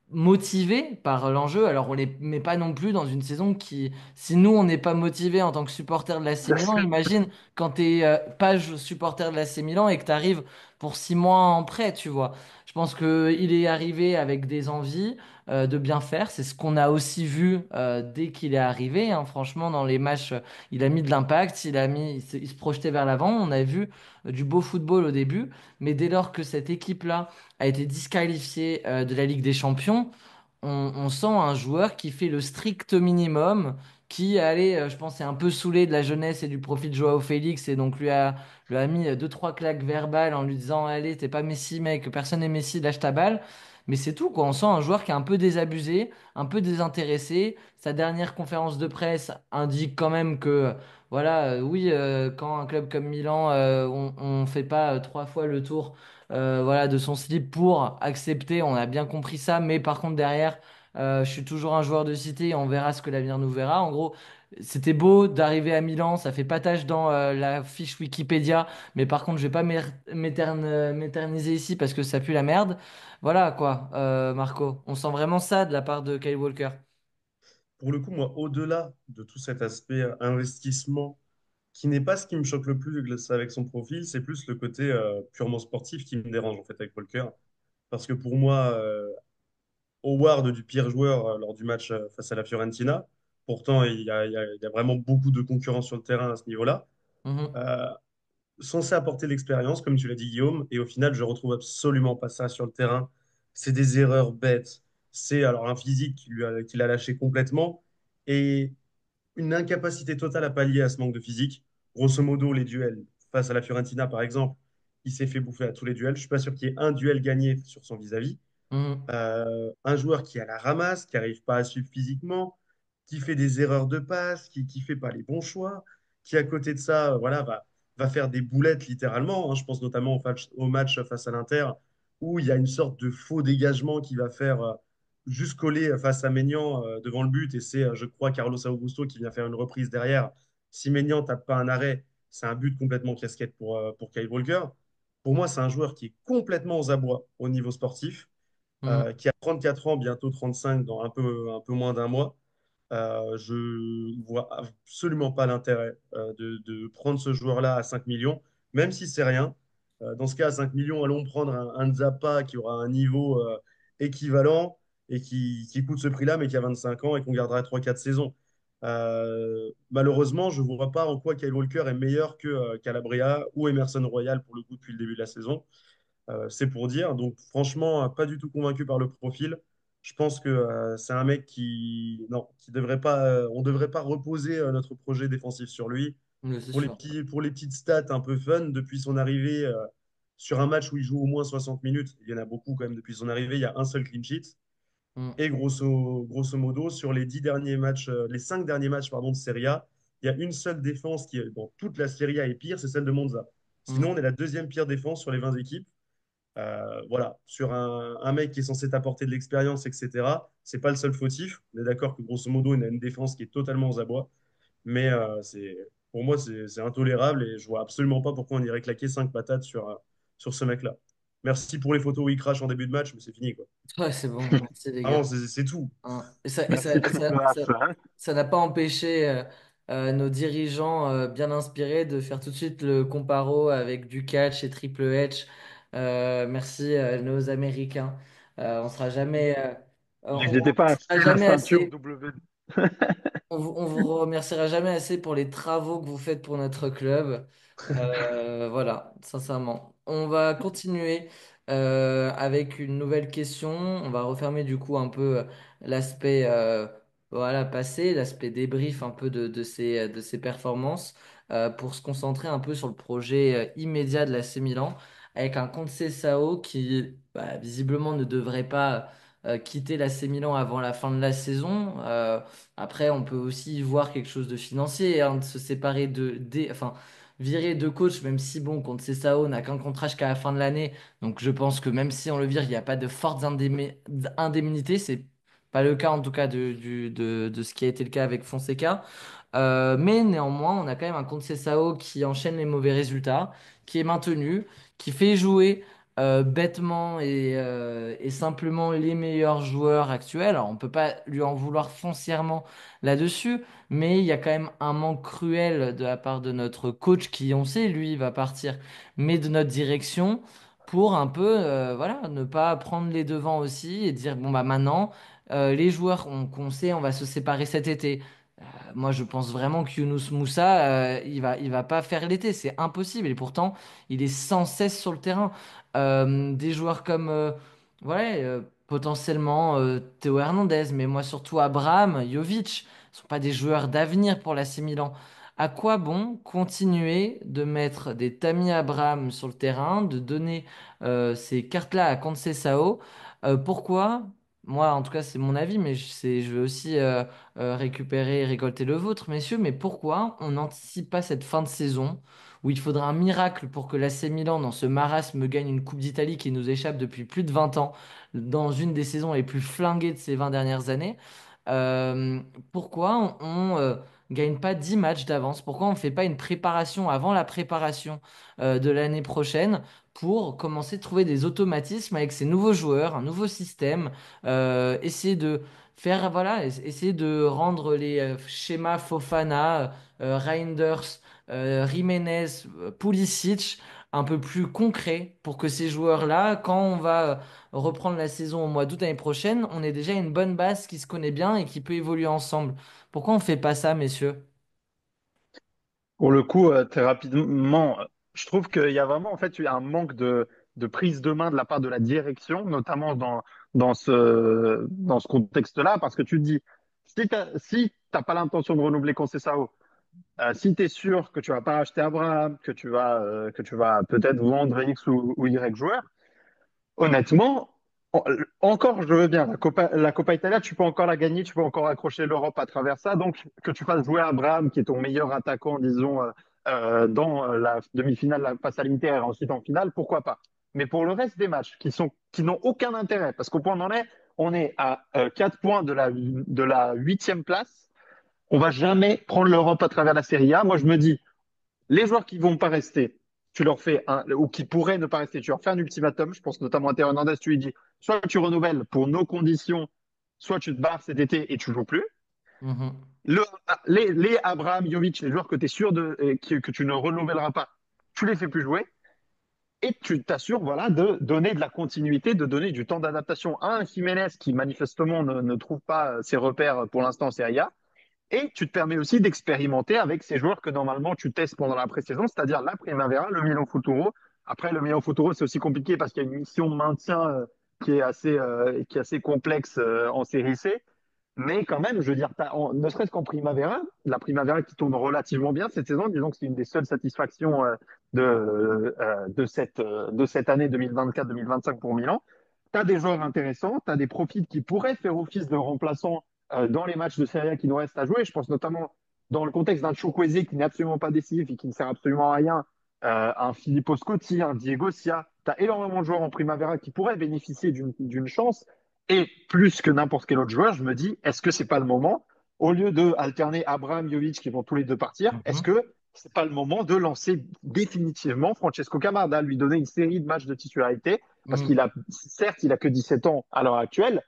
motivés par l'enjeu. Alors on les met pas non plus dans une saison qui, si nous on n'est pas motivés en tant que supporter de l'AC Milan, imagine quand t'es pas supporter de l'AC Milan et que t'arrives pour 6 mois en prêt, tu vois. Je pense que il est arrivé avec des envies de bien faire. C'est ce qu'on a aussi vu dès qu'il est arrivé, hein. Franchement, dans les matchs, il a mis de l'impact, il se projetait vers l'avant. On a vu du beau football au début, mais dès lors que cette équipe-là a été disqualifié de la Ligue des Champions, on sent un joueur qui fait le strict minimum, qui, allez, je pense, est un peu saoulé de la jeunesse et du profil de Joao Félix, et donc lui a mis deux, trois claques verbales en lui disant, allez, t'es pas Messi, mec, personne n'est Messi, lâche ta balle. Mais c'est tout, quoi. On sent un joueur qui est un peu désabusé, un peu désintéressé. Sa dernière conférence de presse indique quand même que, voilà, oui, quand un club comme Milan, on fait pas 3 fois le tour voilà, de son slip pour accepter. On a bien compris ça, mais par contre derrière, je suis toujours un joueur de cité. On verra ce que l'avenir nous verra. En gros, c'était beau d'arriver à Milan, ça fait pas tâche dans la fiche Wikipédia, mais par contre, je vais pas m'éterniser ici parce que ça pue la merde. Voilà quoi, Marco. On sent vraiment ça de la part de Kyle Walker. Pour le coup, moi, au-delà de tout cet aspect investissement, qui n'est pas ce qui me choque le plus avec son profil, c'est plus le côté purement sportif qui me dérange en fait avec Walker. Parce que pour moi, Howard du pire joueur lors du match face à la Fiorentina. Pourtant, il y a vraiment beaucoup de concurrence sur le terrain à ce niveau-là. Mhm, Euh, Censé apporter l'expérience, comme tu l'as dit, Guillaume, et au final, je retrouve absolument pas ça sur le terrain. C'est des erreurs bêtes. C'est alors un physique qui l'a lâché complètement et une incapacité totale à pallier à ce manque de physique. Grosso modo, les duels face à la Fiorentina, par exemple, il s'est fait bouffer à tous les duels. Je suis pas sûr qu'il y ait un duel gagné sur son vis-à-vis. mhm, Un joueur qui a la ramasse, qui n'arrive pas à suivre physiquement, qui fait des erreurs de passe, qui fait pas les bons choix, qui à côté de ça, voilà, va faire des boulettes littéralement, hein. Je pense notamment au match face à l'Inter, où il y a une sorte de faux dégagement qui va faire juste collé face à Maignan devant le but et c'est, je crois, Carlos Augusto qui vient faire une reprise derrière. Si Maignan tape pas un arrêt, c'est un but complètement casquette pour Kyle Walker. Pour moi, c'est un joueur qui est complètement aux abois au niveau sportif, Mm. qui a 34 ans, bientôt 35 dans un peu moins d'un mois. Je vois absolument pas l'intérêt de prendre ce joueur-là à 5 millions, même si c'est rien. Dans ce cas, à 5 millions, allons prendre un Zappa qui aura un niveau équivalent et qui coûte ce prix-là, mais qui a 25 ans et qu'on gardera 3 4 saisons. Malheureusement, je ne vois pas en quoi Kyle Walker est meilleur que Calabria ou Emerson Royal pour le coup depuis le début de la saison. C'est pour dire. Donc, franchement, pas du tout convaincu par le profil. Je pense que c'est un mec qui, non, qui devrait pas, on ne devrait pas reposer notre projet défensif sur lui. Mais c'est sûr. Pour les petites stats un peu fun, depuis son arrivée sur un match où il joue au moins 60 minutes, il y en a beaucoup quand même depuis son arrivée, il y a un seul clean sheet. Mm. Et grosso modo, sur les 10 derniers matchs, les 5 derniers matchs pardon, de Serie A, il y a une seule défense qui, dans toute la Serie A, est pire, c'est celle de Monza. Mm. Sinon, on est la deuxième pire défense sur les 20 équipes. Voilà, sur un mec qui est censé t'apporter de l'expérience, etc., c'est pas le seul fautif. On est d'accord que grosso modo, il a une défense qui est totalement aux abois. Mais pour moi, c'est intolérable et je vois absolument pas pourquoi on irait claquer 5 patates sur ce mec-là. Merci pour les photos où il crache en début de match, mais c'est fini, quoi. Ouais, c'est bon, merci les Vraiment, gars. c'est tout. Hein. Et ça, et ça, Merci et ça, Triple ça, H, hein. ça n'a pas empêché nos dirigeants bien inspirés de faire tout de suite le comparo avec du catch et Triple H. Merci nos Américains. On sera jamais, on N'hésitez pas à sera acheter la jamais ceinture assez. W. On vous remerciera jamais assez pour les travaux que vous faites pour notre club. Voilà, sincèrement. On va continuer avec une nouvelle question. On va refermer du coup un peu l'aspect voilà, passé, l'aspect débrief un peu de ces performances pour se concentrer un peu sur le projet immédiat de la l'AC Milan avec un Conte Sao qui bah, visiblement ne devrait pas quitter la l'AC Milan avant la fin de la saison. Après, on peut aussi y voir quelque chose de financier, hein, de se séparer enfin, virer de coach, même si bon, contre Sessao n'a qu'un contrat jusqu'à la fin de l'année. Donc je pense que même si on le vire, il n'y a pas de fortes indemnités. C'est pas le cas en tout cas de ce qui a été le cas avec Fonseca. Mais néanmoins, on a quand même un compte Sessao qui enchaîne les mauvais résultats, qui est maintenu, qui fait jouer bêtement et simplement les meilleurs joueurs actuels. Alors, on peut pas lui en vouloir foncièrement là-dessus, mais il y a quand même un manque cruel de la part de notre coach qui, on sait, lui, va partir, mais de notre direction pour un peu, voilà, ne pas prendre les devants aussi et dire, bon, bah maintenant, les joueurs qu'on sait, on va se séparer cet été. Moi, je pense vraiment que Younous Moussa, il va pas faire l'été, c'est impossible. Et pourtant, il est sans cesse sur le terrain. Des joueurs comme, ouais, potentiellement Théo Hernandez, mais moi surtout Abraham, Jovic, ne sont pas des joueurs d'avenir pour l'AC Milan. À quoi bon continuer de mettre des Tammy Abraham sur le terrain, de donner ces cartes-là à Conceição? Pourquoi? Moi, en tout cas, c'est mon avis, mais je veux aussi récupérer et récolter le vôtre, messieurs. Mais pourquoi on n'anticipe pas cette fin de saison où il faudra un miracle pour que l'AC Milan, dans ce marasme, gagne une Coupe d'Italie qui nous échappe depuis plus de 20 ans, dans une des saisons les plus flinguées de ces 20 dernières années? Euh, Pourquoi on gagne pas 10 matchs d'avance? Pourquoi on ne fait pas une préparation avant la préparation de l'année prochaine pour commencer à trouver des automatismes avec ces nouveaux joueurs, un nouveau système, essayer de faire, voilà, essayer de rendre les schémas Fofana, Reinders, Jiménez, Pulisic un peu plus concrets pour que ces joueurs-là, quand on va reprendre la saison au mois d'août l'année prochaine, on ait déjà une bonne base qui se connaît bien et qui peut évoluer ensemble. Pourquoi on fait pas ça, messieurs? Pour le coup, très rapidement, je trouve qu'il y a vraiment en fait un manque de prise de main de la part de la direction, notamment dans ce contexte-là, parce que tu te dis, si t'as pas l'intention de renouveler Conceição, si tu es sûr que tu vas pas acheter Abraham, que tu vas peut-être vendre X ou Y joueur, honnêtement, encore, je veux bien. La Coppa Italia, tu peux encore la gagner, tu peux encore accrocher l'Europe à travers ça. Donc, que tu fasses jouer Abraham, qui est ton meilleur attaquant, disons, dans la demi-finale face à l'Inter et ensuite en finale, pourquoi pas? Mais pour le reste des matchs qui n'ont aucun intérêt, parce qu'au point où on en est, On est à 4 points de la 8e place. On va jamais prendre l'Europe à travers la Serie A. Moi, je me dis, les joueurs qui vont pas rester, tu leur fais ou qui pourraient ne pas rester, tu leur fais un ultimatum. Je pense notamment à Théo Hernandez, tu lui dis, soit tu renouvelles pour nos conditions, soit tu te barres cet été et tu joues plus. Mhm. Le, les Abraham, Jovic, les joueurs que tu es sûr que tu ne renouvelleras pas, tu les fais plus jouer et tu t'assures voilà, de donner de la continuité, de donner du temps d'adaptation à un Jiménez qui manifestement ne trouve pas ses repères pour l'instant en Serie A. Et tu te permets aussi d'expérimenter avec ces joueurs que normalement tu testes pendant la pré-saison, c'est-à-dire la Primavera, le Milan Futuro. Après, le Milan Futuro, c'est aussi compliqué parce qu'il y a une mission de maintien qui est assez complexe en série C. Mais quand même, je veux dire, ne serait-ce qu'en Primavera, la Primavera qui tourne relativement bien cette saison, disons que c'est une des seules satisfactions de cette année 2024-2025 pour Milan. Tu as des joueurs intéressants, tu as des profils qui pourraient faire office de remplaçants dans les matchs de Serie A qui nous restent à jouer. Je pense notamment dans le contexte d'un Chukwueze qui n'est absolument pas décisif et qui ne sert absolument à rien, un Filippo Scotti, un Diego Sia. Tu as énormément de joueurs en Primavera qui pourraient bénéficier d'une chance. Et plus que n'importe quel autre joueur, je me dis, est-ce que c'est pas le moment, au lieu de alterner Abraham, Jovic qui vont tous les deux partir, est-ce Mhm. que c'est pas le moment de lancer définitivement Francesco Camarda, lui donner une série de matchs de titularité, parce qu'il Mhm. a, certes, il a que 17 ans à l'heure actuelle,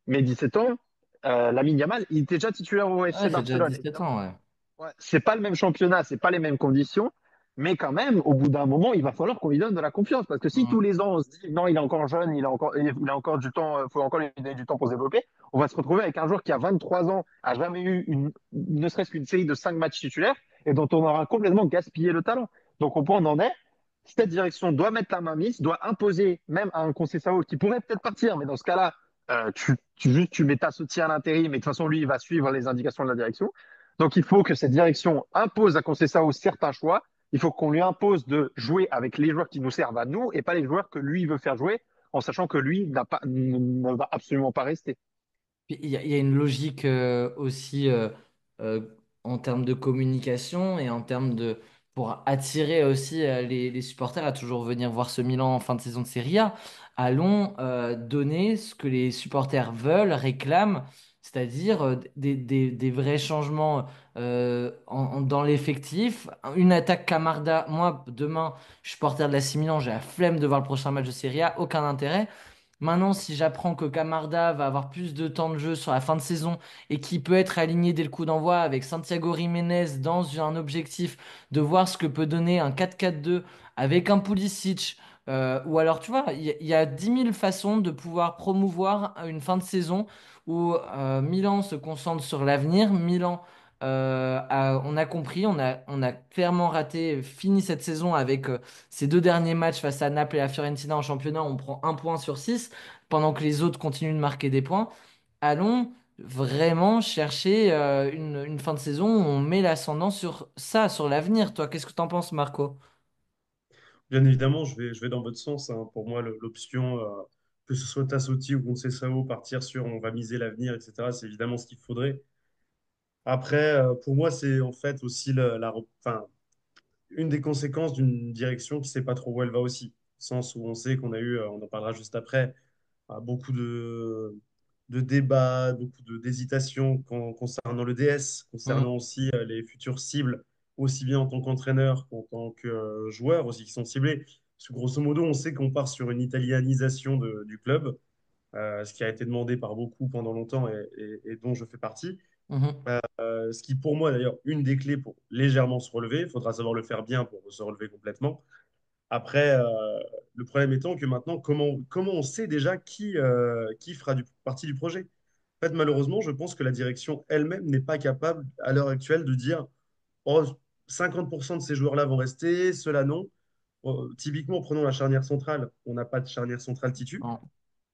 mais 17 ans, Lamine Yamal, il était déjà titulaire au Ouais, FC c'est déjà Barcelone. 17 ans, ouais. Ouais, c'est pas le même championnat, c'est pas les mêmes conditions, mais quand même, au bout d'un moment, il va falloir qu'on lui donne de la confiance. Parce que si tous Mhm. les ans on se dit non, il est encore jeune, il a encore du temps, faut encore lui donner du temps pour se développer, on va se retrouver avec un joueur qui a 23 ans, a jamais eu ne serait-ce qu'une série de 5 matchs titulaires et dont on aura complètement gaspillé le talent. Donc au point où on en est, cette direction doit mettre la main mise, doit imposer même à un Conceição qui pourrait peut-être partir, mais dans ce cas-là, tu mets ta soutien à l'intérim, mais de toute façon, lui, il va suivre les indications de la direction. Donc, il faut que cette direction impose à Conceição certains choix. Il faut qu'on lui impose de jouer avec les joueurs qui nous servent à nous et pas les joueurs que lui veut faire jouer, en sachant que lui ne va absolument pas rester. Puis il y a une logique aussi euh, en termes de communication et en termes de pour attirer aussi les supporters à toujours venir voir ce Milan en fin de saison de Serie A. Allons donner ce que les supporters veulent, réclament, c'est-à-dire des vrais changements dans l'effectif. Une attaque Camarda, moi demain, je suis supporter de l'AC Milan, j'ai la flemme de voir le prochain match de Serie A, aucun intérêt. Maintenant, si j'apprends que Camarda va avoir plus de temps de jeu sur la fin de saison et qu'il peut être aligné dès le coup d'envoi avec Santiago Jiménez dans un objectif de voir ce que peut donner un 4-4-2 avec un Pulisic, ou alors tu vois, il y a 10 000 façons de pouvoir promouvoir une fin de saison où Milan se concentre sur l'avenir. Milan, on a compris, on a clairement raté, fini cette saison avec ces deux derniers matchs face à Naples et à Fiorentina en championnat, on prend un point sur six, pendant que les autres continuent de marquer des points. Allons vraiment chercher une fin de saison où on met l'ascendant sur ça, sur l'avenir. Toi, qu'est-ce que t'en penses, Marco? Bien évidemment, je vais dans votre sens, hein. Pour moi, l'option, que ce soit Tassotti ou Conceição, partir sur on va miser l'avenir, etc., c'est évidemment ce qu'il faudrait. Après, pour moi, c'est en fait aussi enfin, une des conséquences d'une direction qui ne sait pas trop où elle va aussi. Sens où on sait qu'on a eu, on en parlera juste après, beaucoup de débats, d'hésitations concernant le DS, concernant Mhm, aussi les futures cibles, aussi bien en tant qu'entraîneur qu'en tant que joueur aussi qui sont ciblés. Parce que grosso modo, on sait qu'on part sur une italianisation du club, ce qui a été demandé par beaucoup pendant longtemps et dont je fais partie. mhm. Ce qui, pour moi, d'ailleurs, une des clés pour légèrement se relever. Il faudra savoir le faire bien pour se relever complètement. Après, le problème étant que maintenant, comment on sait déjà qui fera partie du projet? En fait, malheureusement, je pense que la direction elle-même n'est pas capable, à l'heure actuelle, de dire oh, 50% de ces joueurs-là vont rester, ceux-là non. Typiquement, prenons la charnière centrale. On n'a pas de charnière centrale titu. Non.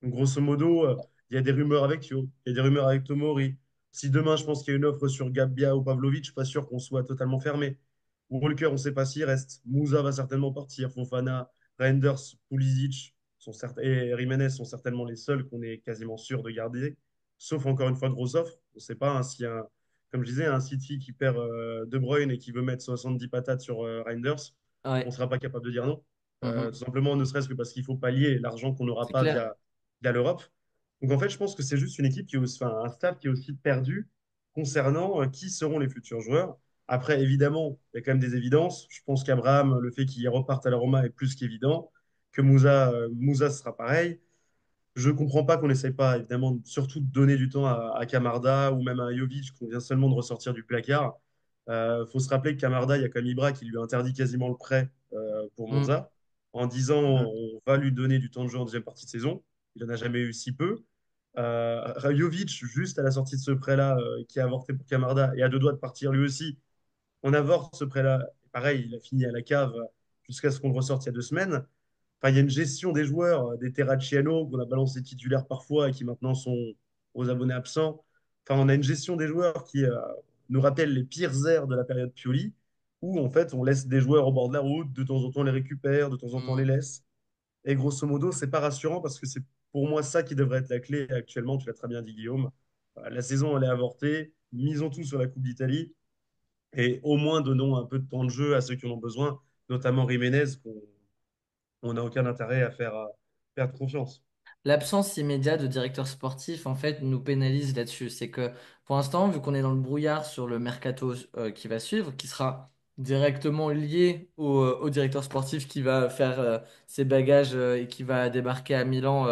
Donc, grosso modo, il y a des rumeurs avec Yo, il y a des rumeurs avec Tomori. Si demain, je pense qu'il y a une offre sur Gabbia ou Pavlovic, je ne suis pas sûr qu'on soit totalement fermé. Walker, on ne sait pas s'il reste. Moussa va certainement partir. Fofana, Reinders, Pulisic et Jiménez sont certainement les seuls qu'on est quasiment sûr de garder. Sauf encore une fois, grosse offre. On ne sait pas hein, s'il y a, comme je disais, un City qui perd De Bruyne et qui veut mettre 70 patates sur Reinders. On ne Ouais. sera pas capable de dire non. Tout Mhm. simplement, ne serait-ce que parce qu'il faut pallier l'argent qu'on n'aura C'est pas clair. via l'Europe. Donc en fait, je pense que c'est juste une équipe qui est aussi, enfin, un staff qui est aussi perdu concernant qui seront les futurs joueurs. Après, évidemment, il y a quand même des évidences. Je pense qu'Abraham, le fait qu'il reparte à la Roma est plus qu'évident. Que Moussa sera pareil. Je ne comprends pas qu'on n'essaye pas, évidemment, surtout de donner du temps à Camarda ou même à Jovic, qu'on vient seulement de ressortir du placard. Il faut se rappeler que Camarda, il y a quand même Ibra qui lui a interdit quasiment le prêt pour Mm. Monza, en disant Mhm. on va lui donner du temps de jeu en deuxième partie de saison. Il n'en a jamais eu si peu. Jovic, juste à la sortie de ce prêt-là, qui a avorté pour Camarda et à deux doigts de partir lui aussi, on avorte ce prêt-là. Pareil, il a fini à la cave jusqu'à ce qu'on le ressorte il y a 2 semaines. Enfin, il y a une gestion des joueurs, des Terracciano qu'on a balancé titulaires parfois et qui maintenant sont aux abonnés absents. Enfin, on a une gestion des joueurs qui nous rappelle les pires ères de la période Pioli, où en fait on laisse des joueurs au bord de la route, de temps en temps on les récupère, de temps en temps on les Mm. laisse. Et grosso modo, c'est pas rassurant parce que c'est pour moi ça qui devrait être la clé actuellement. Tu l'as très bien dit, Guillaume. La saison elle est avortée. Misons tout sur la Coupe d'Italie et au moins donnons un peu de temps de jeu à ceux qui en ont besoin, notamment Jiménez, qu'on on n'a aucun intérêt à faire perdre confiance. L'absence immédiate de directeur sportif, en fait, nous pénalise là-dessus. C'est que, pour l'instant, vu qu'on est dans le brouillard sur le mercato qui va suivre, qui sera directement lié au directeur sportif qui va faire ses bagages et qui va débarquer à Milan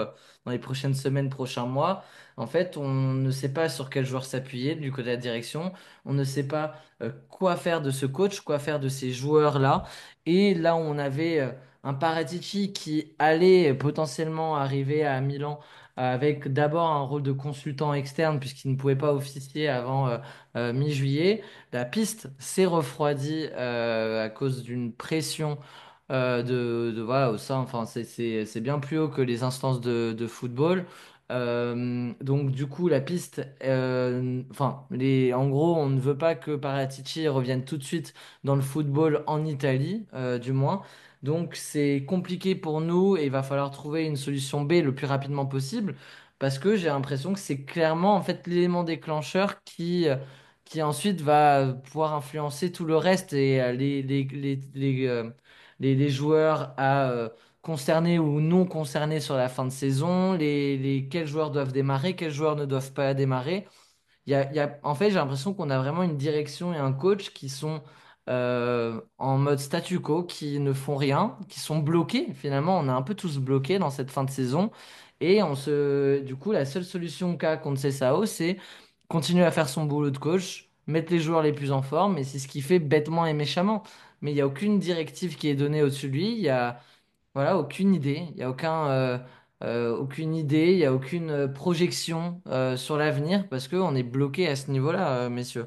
dans les prochaines semaines, prochains mois, en fait, on ne sait pas sur quel joueur s'appuyer du côté de la direction. On ne sait pas quoi faire de ce coach, quoi faire de ces joueurs-là. Et là où on avait un Paratici qui allait potentiellement arriver à Milan avec d'abord un rôle de consultant externe puisqu'il ne pouvait pas officier avant mi-juillet. La piste s'est refroidie à cause d'une pression voilà, au sein, enfin c'est bien plus haut que les instances de football. Donc du coup la piste, enfin en gros on ne veut pas que Paratici revienne tout de suite dans le football en Italie, du moins. Donc c'est compliqué pour nous et il va falloir trouver une solution B le plus rapidement possible parce que j'ai l'impression que c'est clairement en fait l'élément déclencheur qui ensuite va pouvoir influencer tout le reste et les joueurs à concernés ou non concernés sur la fin de saison, quels joueurs doivent démarrer, quels joueurs ne doivent pas démarrer. En fait, j'ai l'impression qu'on a vraiment une direction et un coach qui sont en mode statu quo, qui ne font rien, qui sont bloqués. Finalement, on est un peu tous bloqués dans cette fin de saison. Et du coup, la seule solution qu'a contre Sessao, c'est continuer à faire son boulot de coach, mettre les joueurs les plus en forme. Et c'est ce qu'il fait bêtement et méchamment. Mais il n'y a aucune directive qui est donnée au-dessus de lui. Il y a voilà, aucune idée. Il n'y a aucune idée, il n'y a aucune projection sur l'avenir parce qu'on est bloqué à ce niveau-là, messieurs.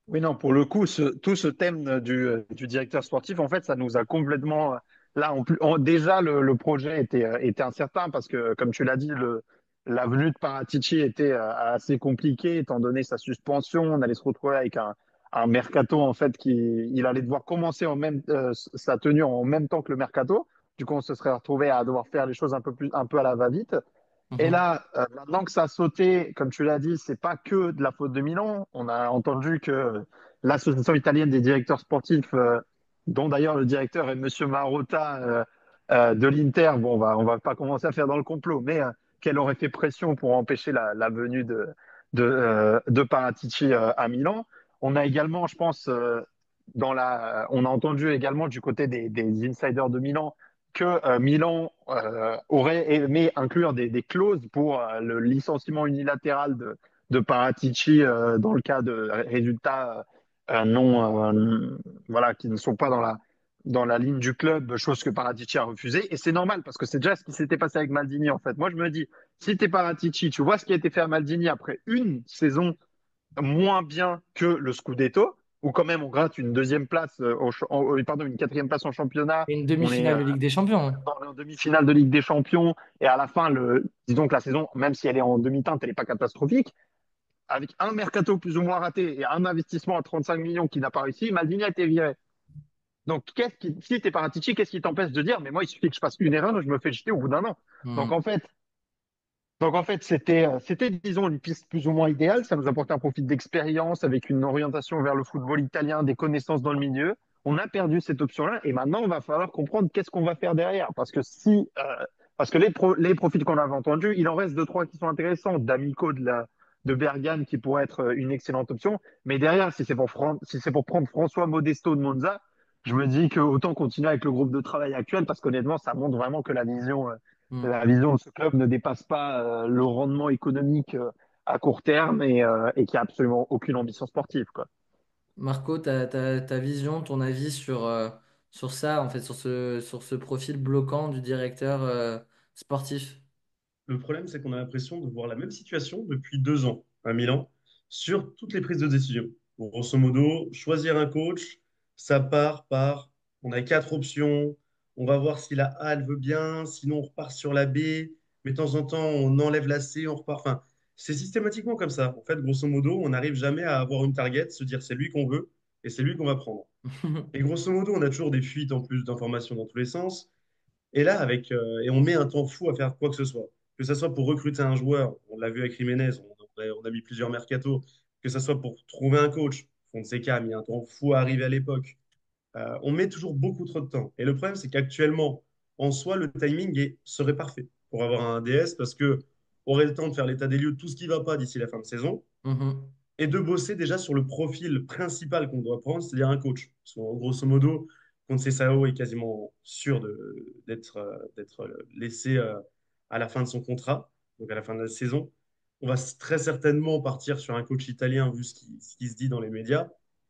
Oui, non, pour le coup, tout ce thème du directeur sportif, en fait, ça nous a complètement. Là, déjà, le projet était incertain parce que, comme tu l'as dit, la venue de Paratici était assez compliquée étant donné sa suspension. On allait se retrouver avec un mercato, en fait, il allait devoir commencer sa tenue en même temps que le mercato. Du coup, on se serait retrouvé à devoir faire les choses un peu à la va-vite. Et Mhm. là, maintenant que ça a sauté, comme tu l'as dit, c'est pas que de la faute de Milan. On a entendu que l'association italienne des directeurs sportifs, dont d'ailleurs le directeur est Monsieur Marotta de l'Inter, bon, on va pas commencer à faire dans le complot, mais qu'elle aurait fait pression pour empêcher la venue de Paratici à Milan. On a également, je pense, on a entendu également du côté des insiders de Milan que Milan aurait aimé inclure des clauses pour le licenciement unilatéral de Paratici dans le cas de résultats non, voilà, qui ne sont pas dans la ligne du club, chose que Paratici a refusé. Et c'est normal parce que c'est déjà ce qui s'était passé avec Maldini en fait. Moi, je me dis, si t'es Paratici, tu vois ce qui a été fait à Maldini après une saison moins bien que le Scudetto, où quand même on gratte une deuxième place, pardon, une quatrième place en championnat. Et une On est demi-finale de Ligue des Champions. dans la demi-finale de Ligue des Champions et à la fin, disons que la saison, même si elle est en demi-teinte, elle n'est pas catastrophique. Avec un mercato plus ou moins raté et un investissement à 35 millions qui n'a pas réussi, Maldini a été viré. Donc, si t'es Paratici, qu'est-ce qui t'empêche de dire, mais moi, il suffit que je fasse une erreur, je me fais jeter au bout d'un an. Donc, Hmm. en fait, c'était, disons, une piste plus ou moins idéale. Ça nous apportait un profil d'expérience avec une orientation vers le football italien, des connaissances dans le milieu. On a perdu cette option-là et maintenant, il va falloir comprendre qu'est-ce qu'on va faire derrière. Parce que Parce que les profils qu'on avait entendus, il en reste deux, trois qui sont intéressants. D'Amico de Bergame qui pourrait être une excellente option. Mais derrière, si c'est pour prendre François Modesto de Monza, je me dis que autant continuer avec le groupe de travail actuel parce qu'honnêtement, ça montre vraiment que Hmm. la vision de ce club ne dépasse pas le rendement économique à court terme et qui a absolument aucune ambition sportive, quoi. Marco, ta vision, ton avis sur ça, en fait, sur ce profil bloquant du directeur sportif. Le problème, c'est qu'on a l'impression de voir la même situation depuis 2 ans à Milan sur toutes les prises de décision. Grosso modo, choisir un coach, ça part par on a 4 options, on va voir si la A elle veut bien, sinon on repart sur la B, mais de temps en temps on enlève la C, on repart. Enfin, c'est systématiquement comme ça. En fait, grosso modo, on n'arrive jamais à avoir une target, se dire c'est lui qu'on veut et c'est lui qu'on va prendre. Et grosso modo, on a toujours des fuites en plus d'informations dans tous les sens. Et là, et on met un temps fou à faire quoi que ce soit. Que ce soit pour recruter un joueur, on l'a vu avec Jiménez, on a mis plusieurs mercatos, que ce soit pour trouver un coach, Fonseca a mis un temps fou à arriver à l'époque. On met toujours beaucoup trop de temps. Et le problème, c'est qu'actuellement, en soi, le serait parfait pour avoir un DS parce que on aurait le temps de faire l'état des lieux de tout ce qui ne va pas d'ici la fin de saison Mhm. et de bosser déjà sur le profil principal qu'on doit prendre, c'est-à-dire un coach. Parce qu'en grosso modo, Conceição est quasiment sûr d'être laissé à la fin de son contrat, donc à la fin de la saison. On va très certainement partir sur un coach italien, vu ce qui se dit dans les médias.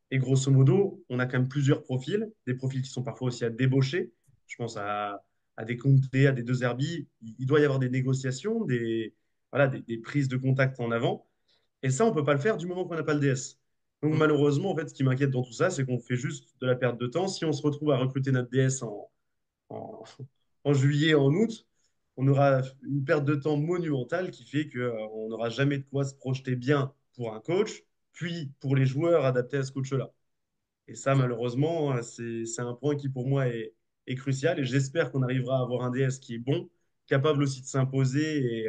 Et grosso modo, on a quand même plusieurs profils, des profils qui sont parfois aussi à débaucher. Je pense à des Conte, à des deux Herbi. Il doit y avoir des négociations, voilà, des prises de contact en avant. Et ça, on ne peut pas le faire du moment qu'on n'a pas le DS. Donc Mhm. malheureusement, en fait, ce qui m'inquiète dans tout ça, c'est qu'on fait juste de la perte de temps. Si on se retrouve à recruter notre DS en, en juillet, en août, on aura une perte de temps monumentale qui fait qu'on n'aura jamais de quoi se projeter bien pour un coach, puis pour les joueurs adaptés à ce coach-là. Et ça, malheureusement, c'est un point qui pour moi est crucial. Et j'espère qu'on arrivera à avoir un DS qui est bon, capable aussi de s'imposer. Et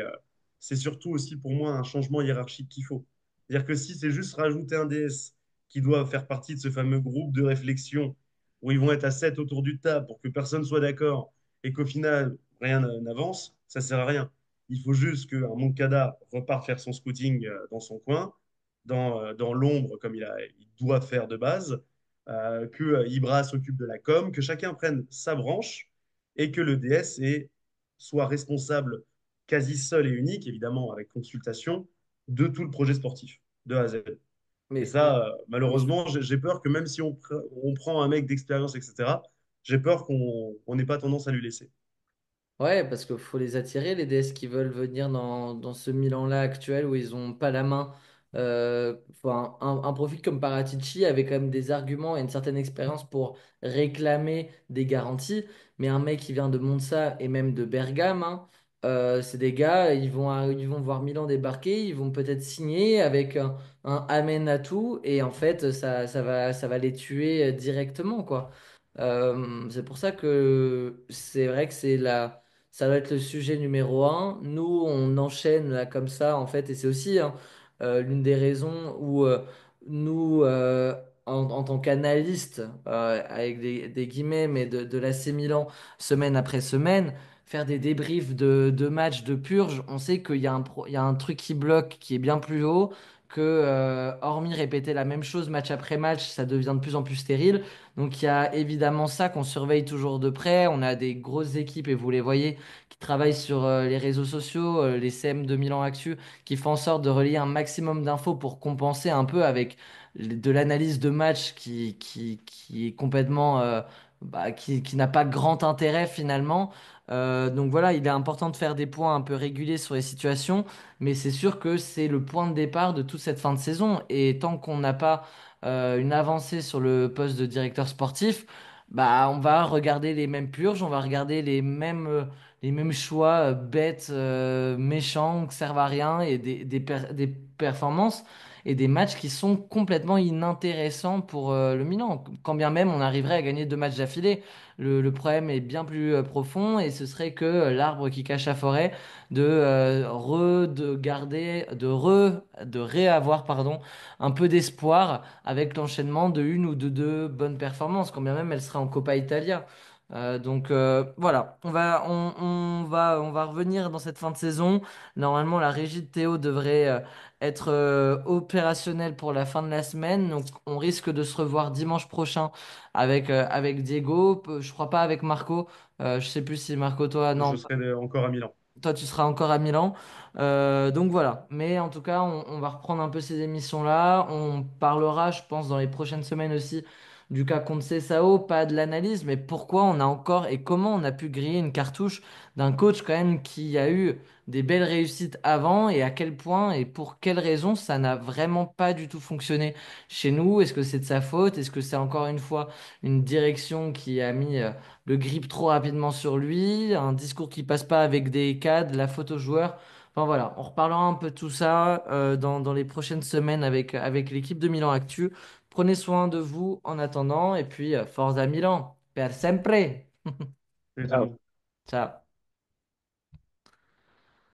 c'est surtout aussi pour moi un changement hiérarchique qu'il faut. C'est-à-dire que si c'est juste rajouter un DS qui doit faire partie de ce fameux groupe de réflexion où ils vont être à 7 autour du table pour que personne soit d'accord et qu'au final rien n'avance, ça sert à rien. Il faut juste qu'un Moncada reparte faire son scouting dans son coin, dans l'ombre comme il doit faire de base, que Ibra s'occupe de la com, que chacun prenne sa branche et que le DS soit responsable quasi seul et unique, évidemment avec consultation, de tout le projet sportif, de A à Z. Et Mais, ça, mais malheureusement, j'ai peur que même si on prend un mec d'expérience, etc., j'ai peur qu'on n'ait pas tendance à lui laisser. ouais, parce qu'il faut les attirer, les DS qui veulent venir dans ce Milan-là actuel où ils n'ont pas la main. Enfin, un profil comme Paratici avait quand même des arguments et une certaine expérience pour réclamer des garanties. Mais un mec qui vient de Monza et même de Bergame, hein, c'est des gars, ils vont voir Milan débarquer, ils vont peut-être signer avec un amen à tout et en fait, ça va les tuer directement, quoi. C'est pour ça que c'est vrai que ça doit être le sujet numéro un. Nous, on enchaîne là comme ça, en fait, et c'est aussi hein, l'une des raisons où nous, en tant qu'analystes, avec des guillemets, mais de l'AC Milan, semaine après semaine, faire des débriefs de matchs de purge, on sait qu'il y a il y a un truc qui bloque, qui est bien plus haut, que hormis répéter la même chose match après match, ça devient de plus en plus stérile. Donc il y a évidemment ça qu'on surveille toujours de près. On a des grosses équipes, et vous les voyez, qui travaillent sur les réseaux sociaux, les CM de Milan Actu, qui font en sorte de relayer un maximum d'infos pour compenser un peu avec de l'analyse de match qui est complètement... qui n'a pas grand intérêt finalement. Donc voilà, il est important de faire des points un peu réguliers sur les situations, mais c'est sûr que c'est le point de départ de toute cette fin de saison. Et tant qu'on n'a pas une avancée sur le poste de directeur sportif, bah, on va regarder les mêmes purges, on va regarder les mêmes choix bêtes, méchants, qui servent à rien et des performances et des matchs qui sont complètement inintéressants pour le Milan. Quand bien même on arriverait à gagner 2 matchs d'affilée, le problème est bien plus profond et ce serait que l'arbre qui cache la forêt de garder, de réavoir, pardon, un peu d'espoir avec l'enchaînement de une ou de deux bonnes performances, quand bien même elle sera en Coppa Italia. Voilà, on va revenir dans cette fin de saison. Normalement, la régie de Théo devrait être opérationnelle pour la fin de la semaine. Donc, on risque de se revoir dimanche prochain avec Diego. Je crois pas avec Marco. Je sais plus si Marco, toi, Je non. serai encore à Milan. Toi, tu seras encore à Milan. Donc voilà. Mais en tout cas, on va reprendre un peu ces émissions-là. On parlera, je pense, dans les prochaines semaines aussi du cas contre Sao, pas de l'analyse, mais pourquoi on a encore et comment on a pu griller une cartouche d'un coach quand même qui a eu des belles réussites avant et à quel point et pour quelles raisons ça n'a vraiment pas du tout fonctionné chez nous. Est-ce que c'est de sa faute? Est-ce que c'est encore une fois une direction qui a mis le grip trop rapidement sur lui, un discours qui passe pas avec des cadres, la faute aux joueurs. Enfin voilà, on reparlera un peu de tout ça dans les prochaines semaines avec l'équipe de Milan Actu. Prenez soin de vous en attendant et puis Forza Milan, per sempre. Et tout le Ciao. monde. Ciao.